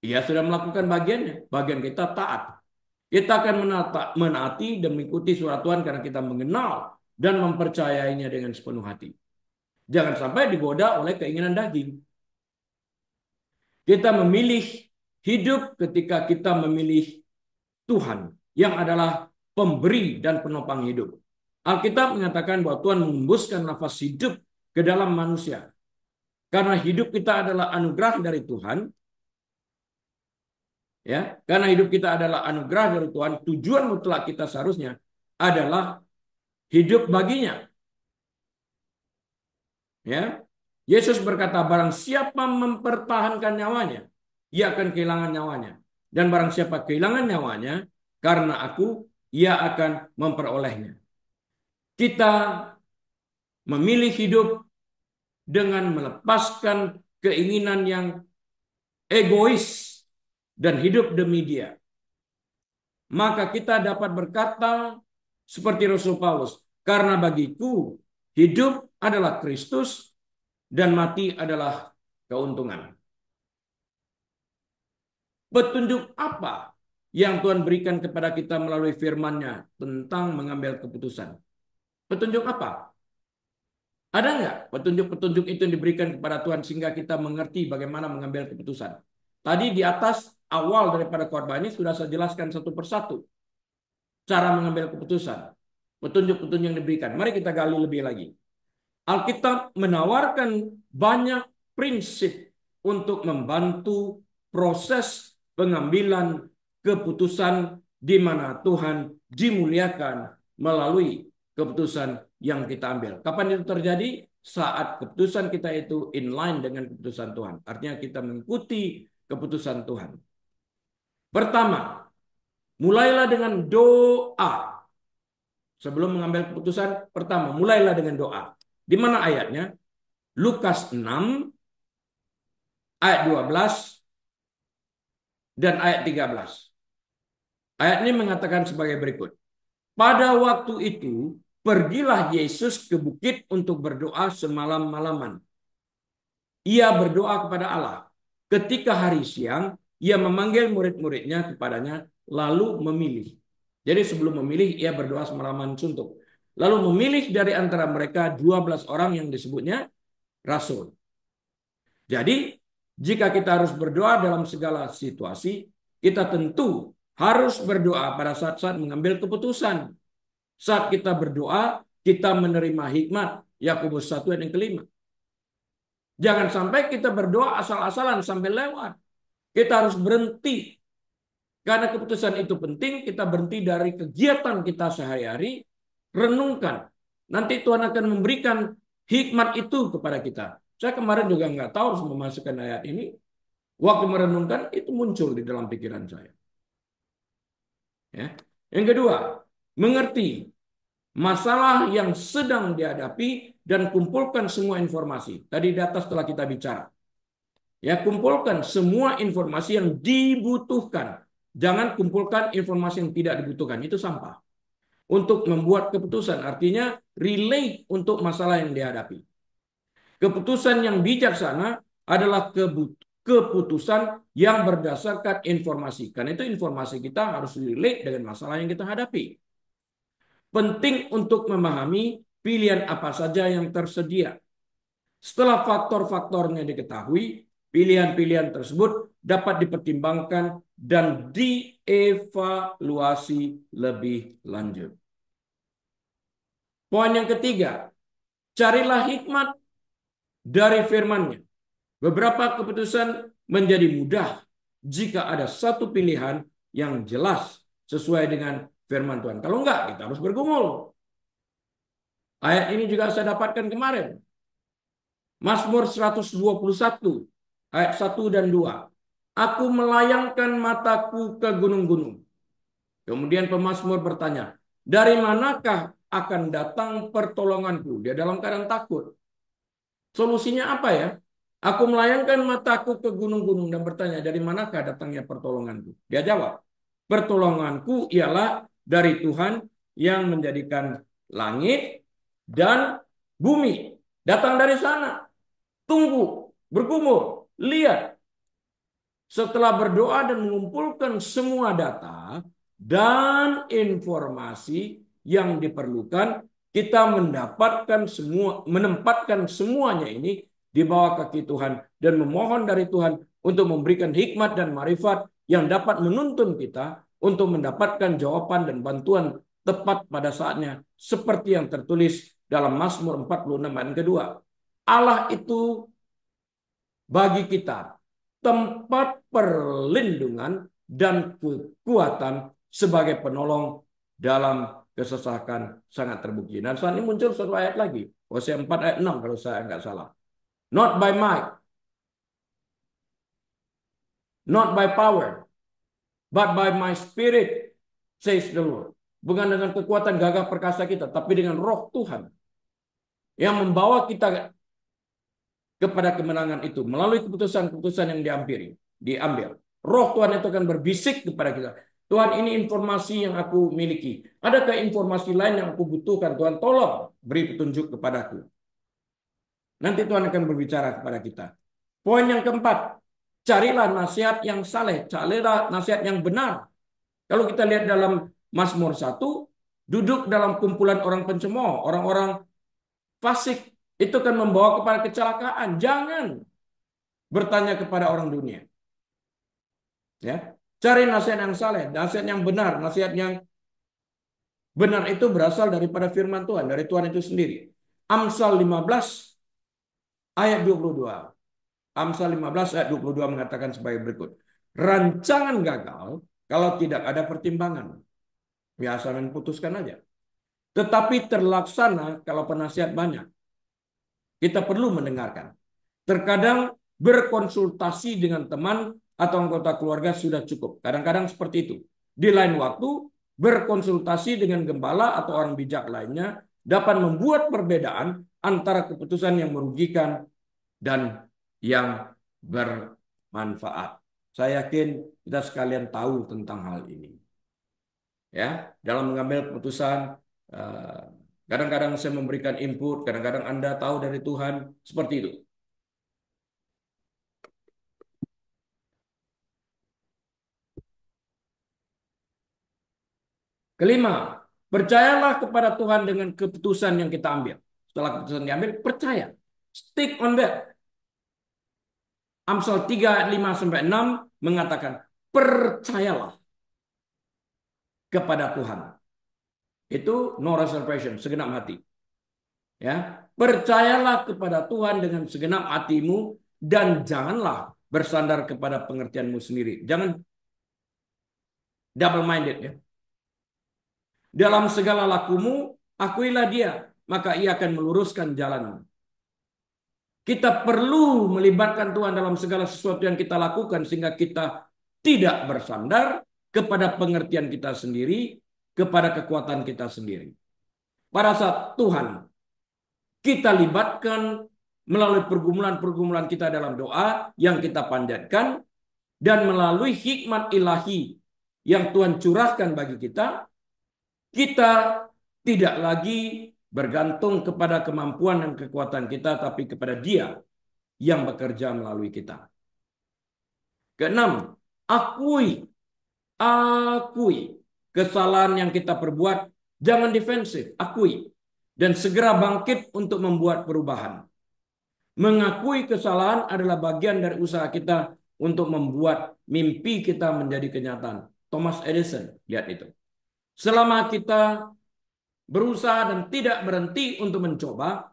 Ia sudah melakukan bagiannya. Bagian kita taat. Kita akan menaati dan mengikuti surat Tuhan karena kita mengenal dan mempercayainya dengan sepenuh hati. Jangan sampai digoda oleh keinginan daging. Kita memilih hidup ketika kita memilih Tuhan yang adalah pemberi dan penopang hidup. Alkitab mengatakan bahwa Tuhan mengembuskan nafas hidup ke dalam manusia. Karena hidup kita adalah anugerah dari Tuhan, ya. Karena hidup kita adalah anugerah dari Tuhan, tujuan mutlak kita seharusnya adalah hidup baginya. Ya. Yesus berkata, barang siapa mempertahankan nyawanya, ia akan kehilangan nyawanya. Dan barang siapa kehilangan nyawanya, karena aku, ia akan memperolehnya. Kita memilih hidup dengan melepaskan keinginan yang egois dan hidup demi Dia. Maka kita dapat berkata seperti Rasul Paulus, karena bagiku hidup adalah Kristus dan mati adalah keuntungan. Petunjuk apa yang Tuhan berikan kepada kita melalui firman-Nya tentang mengambil keputusan? Petunjuk apa? Ada nggak petunjuk-petunjuk itu yang diberikan kepada Tuhan sehingga kita mengerti bagaimana mengambil keputusan? Tadi di atas awal daripada khotbah ini sudah saya jelaskan satu persatu cara mengambil keputusan. Petunjuk-petunjuk yang diberikan. Mari kita gali lebih lagi. Alkitab menawarkan banyak prinsip untuk membantu proses pengambilan keputusan di mana Tuhan dimuliakan melalui keputusan yang kita ambil. Kapan itu terjadi? Saat keputusan kita itu inline dengan keputusan Tuhan. Artinya kita mengikuti keputusan Tuhan. Pertama, mulailah dengan doa. Sebelum mengambil keputusan, pertama, mulailah dengan doa. Di mana ayatnya? Lukas 6, ayat 12, dan ayat 13. Ayat ini mengatakan sebagai berikut. Pada waktu itu, pergilah Yesus ke bukit untuk berdoa semalam-malaman. Ia berdoa kepada Allah. Ketika hari siang, ia memanggil murid-muridnya kepadanya, lalu memilih. Jadi sebelum memilih, ia berdoa semalaman suntuk. Lalu memilih dari antara mereka 12 orang yang disebutnya rasul. Jadi, jika kita harus berdoa dalam segala situasi, kita tentu harus berdoa pada saat-saat mengambil keputusan. Saat kita berdoa, kita menerima hikmat. Yakobus 1 ayat yang kelima. Jangan sampai kita berdoa asal-asalan sampai lewat. Kita harus berhenti. Karena keputusan itu penting, kita berhenti dari kegiatan kita sehari-hari, renungkan. Nanti Tuhan akan memberikan hikmat itu kepada kita. Saya kemarin juga nggak tahu harus memasukkan ayat ini. Waktu merenungkan, itu muncul di dalam pikiran saya. Ya. Yang kedua, mengerti masalah yang sedang dihadapi dan kumpulkan semua informasi. Tadi di atas telah kita bicara. Ya, kumpulkan semua informasi yang dibutuhkan. Jangan kumpulkan informasi yang tidak dibutuhkan. Itu sampah. Untuk membuat keputusan, artinya relate untuk masalah yang dihadapi. Keputusan yang bijaksana adalah keputusan yang berdasarkan informasi. Karena itu informasi kita harus relate dengan masalah yang kita hadapi. Penting untuk memahami pilihan apa saja yang tersedia. Setelah faktor-faktornya diketahui, pilihan-pilihan tersebut dapat dipertimbangkan dan dievaluasi lebih lanjut. Poin yang ketiga, carilah hikmat dari firman-Nya. Beberapa keputusan menjadi mudah jika ada satu pilihan yang jelas sesuai dengan firman Tuhan. Kalau enggak, kita harus bergumul. Ayat ini juga saya dapatkan kemarin. Mazmur 121 ayat 1 dan 2. Aku melayangkan mataku ke gunung-gunung. Kemudian pemazmur bertanya, dari manakah akan datang pertolonganku? Dia dalam keadaan takut. Solusinya apa ya? Aku melayangkan mataku ke gunung-gunung dan bertanya, dari manakah datangnya pertolonganku? Dia jawab, pertolonganku ialah dari Tuhan yang menjadikan langit dan bumi. Datang dari sana. Tunggu, bergumul, lihat. Setelah berdoa dan mengumpulkan semua data dan informasi yang diperlukan, kita menempatkan semuanya ini di bawah kaki Tuhan dan memohon dari Tuhan untuk memberikan hikmat dan marifat yang dapat menuntun kita untuk mendapatkan jawaban dan bantuan tepat pada saatnya seperti yang tertulis dalam Mazmur 46 ayat kedua. Allah itu bagi kita tempat perlindungan dan kekuatan sebagai penolong dalam kesesakan sangat terbukti. Dan saat ini muncul satu ayat lagi, Hosea 4 ayat 6 kalau saya nggak salah. Not by might, not by power, but by my spirit, says the Lord. Bukan dengan kekuatan gagah perkasa kita, tapi dengan roh Tuhan yang membawa kita kepada kemenangan itu melalui keputusan-keputusan yang diambil. Roh Tuhan itu akan berbisik kepada kita. Tuhan, ini informasi yang aku miliki. Adakah informasi lain yang aku butuhkan? Tuhan, tolong beri petunjuk kepadaku. Nanti Tuhan akan berbicara kepada kita. Poin yang keempat, carilah nasihat yang saleh, carilah nasihat yang benar. Kalau kita lihat dalam Mazmur 1, duduk dalam kumpulan orang pencemooh, orang-orang fasik, itu akan membawa kepada kecelakaan. Jangan bertanya kepada orang dunia. Ya, cari nasihat yang saleh, nasihat yang benar, nasihat yang benar itu berasal daripada firman Tuhan, dari Tuhan itu sendiri. Amsal 15 ayat 22. Amsal 15 ayat 22 mengatakan sebagai berikut. Rancangan gagal kalau tidak ada pertimbangan. Biasa memutuskan aja. Tetapi terlaksana kalau penasihat banyak. Kita perlu mendengarkan. Terkadang berkonsultasi dengan teman atau anggota keluarga sudah cukup. Kadang-kadang seperti itu. Di lain waktu, berkonsultasi dengan gembala atau orang bijak lainnya dapat membuat perbedaan antara keputusan yang merugikan dan yang bermanfaat. Saya yakin kita sekalian tahu tentang hal ini. Ya, dalam mengambil keputusan, kadang-kadang saya memberikan input, kadang-kadang Anda tahu dari Tuhan, seperti itu. Kelima, percayalah kepada Tuhan dengan keputusan yang kita ambil. Setelah keputusan diambil, percaya. Stick on that. Amsal 3, 5-6 mengatakan, percayalah kepada Tuhan. Itu no reservation, segenap hati. Ya, percayalah kepada Tuhan dengan segenap hatimu dan janganlah bersandar kepada pengertianmu sendiri. Jangan double minded ya. Dalam segala lakumu, akuilah dia, maka ia akan meluruskan jalanmu. Kita perlu melibatkan Tuhan dalam segala sesuatu yang kita lakukan sehingga kita tidak bersandar kepada pengertian kita sendiri, kepada kekuatan kita sendiri. Pada saat Tuhan kita libatkan melalui pergumulan-pergumulan kita dalam doa yang kita panjatkan dan melalui hikmat ilahi yang Tuhan curahkan bagi kita, kita tidak lagi bergantung kepada kemampuan dan kekuatan kita, tapi kepada Dia yang bekerja melalui kita. Keenam, akui kesalahan yang kita perbuat, jangan defensif, akui. Dan segera bangkit untuk membuat perubahan. Mengakui kesalahan adalah bagian dari usaha kita untuk membuat mimpi kita menjadi kenyataan. Thomas Edison, lihat itu. Selama kita berusaha dan tidak berhenti untuk mencoba,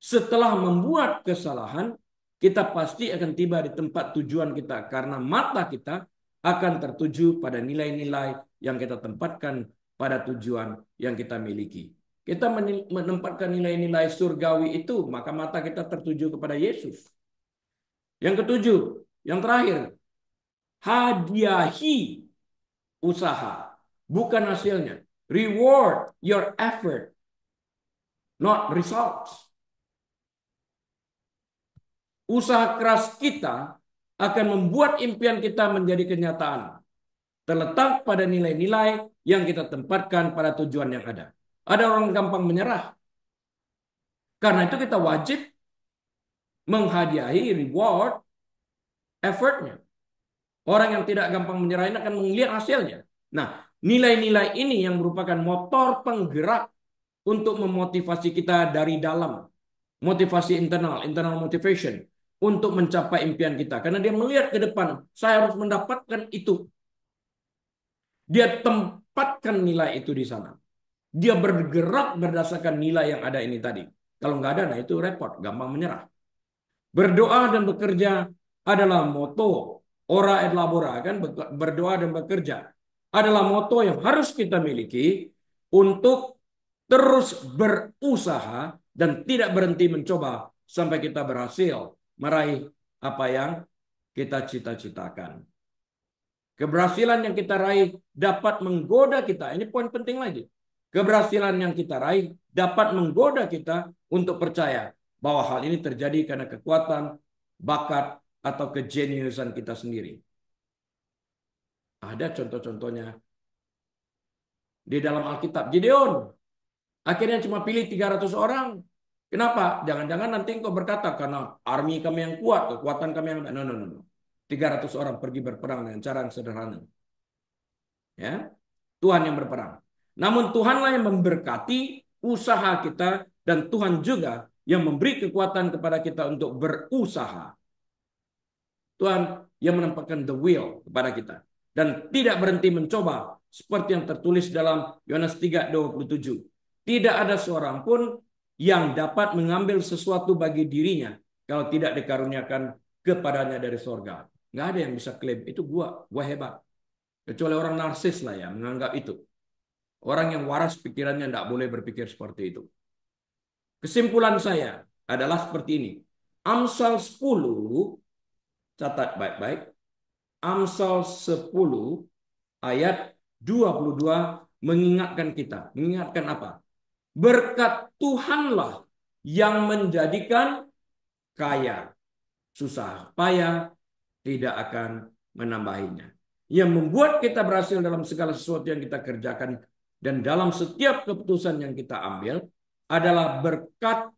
Setelah membuat kesalahan, kita pasti akan tiba di tempat tujuan kita karena mata kita akan tertuju pada nilai-nilai yang kita tempatkan pada tujuan yang kita miliki. Kita menempatkan nilai-nilai surgawi itu, maka mata kita tertuju kepada Yesus. Yang ketujuh, yang terakhir, hadiahi usaha, bukan hasilnya. Reward your effort, not results. Usaha keras kita akan membuat impian kita menjadi kenyataan. Terletak pada nilai-nilai yang kita tempatkan pada tujuan yang ada. Ada orang gampang menyerah. Karena itu kita wajib menghadiahi reward effortnya. Orang yang tidak gampang menyerah ini akan melihat hasilnya. Nah, nilai-nilai ini yang merupakan motor penggerak untuk memotivasi kita dari dalam. Motivasi internal, internal motivation. Untuk mencapai impian kita. Karena dia melihat ke depan, saya harus mendapatkan itu. Dia tempatkan nilai itu di sana. Dia bergerak berdasarkan nilai yang ada ini tadi. Kalau nggak ada, nah itu repot, gampang menyerah. Berdoa dan bekerja adalah moto. Ora et labora, kan? Berdoa dan bekerja adalah moto yang harus kita miliki untuk terus berusaha dan tidak berhenti mencoba sampai kita berhasil meraih apa yang kita cita-citakan. Keberhasilan yang kita raih dapat menggoda kita. Ini poin penting lagi. Keberhasilan yang kita raih dapat menggoda kita untuk percaya bahwa hal ini terjadi karena kekuatan, bakat, atau kejeniusan kita sendiri. Ada contoh-contohnya di dalam Alkitab. Gideon akhirnya cuma pilih 300 orang. Kenapa? Jangan-jangan nanti engkau berkata karena army kami yang kuat, kekuatan kami yang... No, no, no, no. 300 orang pergi berperang dengan cara yang sederhana. Ya, Tuhan yang berperang. Namun Tuhanlah yang memberkati usaha kita dan Tuhan juga yang memberi kekuatan kepada kita untuk berusaha. Tuhan yang menempatkan the will kepada kita dan tidak berhenti mencoba seperti yang tertulis dalam Yohanes 3:27. Tidak ada seorang pun yang dapat mengambil sesuatu bagi dirinya kalau tidak dikaruniakan kepadanya dari sorga. Nggak ada yang bisa klaim itu gua hebat. Kecuali orang narsis lah ya menganggap itu. Orang yang waras pikirannya tidak boleh berpikir seperti itu. Kesimpulan saya adalah seperti ini. Amsal 10, catat baik-baik. Amsal 10 ayat 22 mengingatkan kita. Mengingatkan apa? Berkat Tuhanlah yang menjadikan kaya. Susah payah tidak akan menambahinya. Yang membuat kita berhasil dalam segala sesuatu yang kita kerjakan dan dalam setiap keputusan yang kita ambil adalah berkat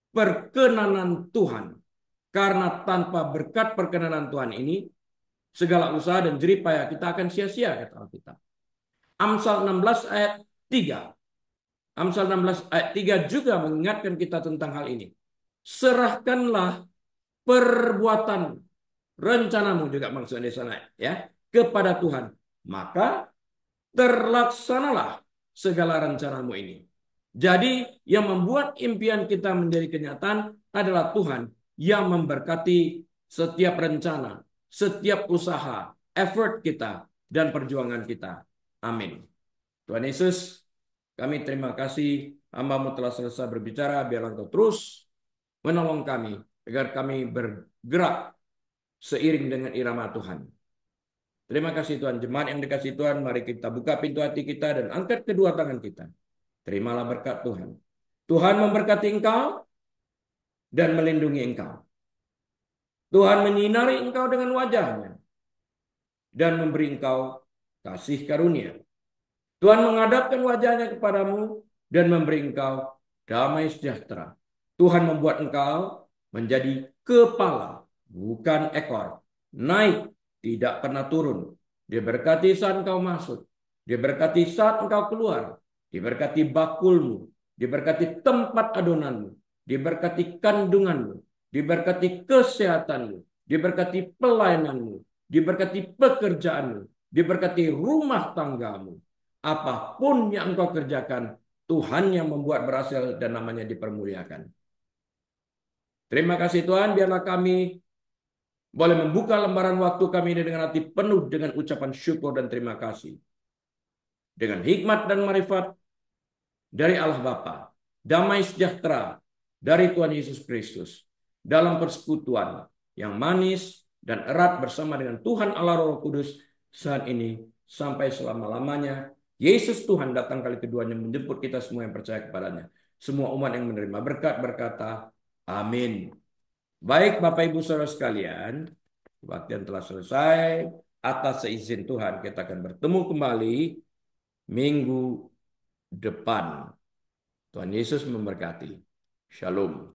perkenanan Tuhan. Karena tanpa berkat perkenanan Tuhan ini, segala usaha dan jerih payah kita akan sia-sia, kata Alkitab. Amsal 16 ayat 3. Amsal 16 ayat 3 juga mengingatkan kita tentang hal ini. Serahkanlah perbuatan rencanamu juga maksudnya di sana ya kepada Tuhan, maka terlaksanalah segala rencanamu ini. Jadi yang membuat impian kita menjadi kenyataan adalah Tuhan yang memberkati setiap rencana, setiap usaha, effort kita, dan perjuangan kita. Amin. Tuhan Yesus, kami terima kasih hamba-Mu telah selesai berbicara, biarlah Engkau terus menolong kami agar kami bergerak seiring dengan irama Tuhan. Terima kasih Tuhan. Jemaat yang dikasih Tuhan, mari kita buka pintu hati kita dan angkat kedua tangan kita. Terimalah berkat Tuhan. Tuhan memberkati engkau dan melindungi engkau. Tuhan menyinari engkau dengan wajahnya dan memberi engkau kasih karunia. Tuhan menghadapkan wajahnya kepadamu dan memberi engkau damai sejahtera. Tuhan membuat engkau menjadi kepala, bukan ekor. Naik, tidak pernah turun. Diberkati saat engkau masuk. Diberkati saat engkau keluar. Diberkati bakulmu. Diberkati tempat adonanmu. Diberkati kandunganmu. Diberkati kesehatanmu. Diberkati pelayananmu. Diberkati pekerjaanmu. Diberkati rumah tanggamu. Apapun yang engkau kerjakan, Tuhan yang membuat berhasil dan namanya dipermuliakan. Terima kasih Tuhan, biarlah kami boleh membuka lembaran waktu kami ini dengan hati penuh dengan ucapan syukur dan terima kasih. Dengan hikmat dan marifat dari Allah Bapa, damai sejahtera dari Tuhan Yesus Kristus, dalam persekutuan yang manis dan erat bersama dengan Tuhan Allah Roh Kudus saat ini sampai selama-lamanya. Yesus Tuhan datang kali keduanya menjemput kita semua yang percaya kepadanya. Semua umat yang menerima berkat berkata, amin. Baik Bapak Ibu Saudara sekalian, kebaktian telah selesai. Atas seizin Tuhan kita akan bertemu kembali minggu depan. Tuhan Yesus memberkati. Shalom.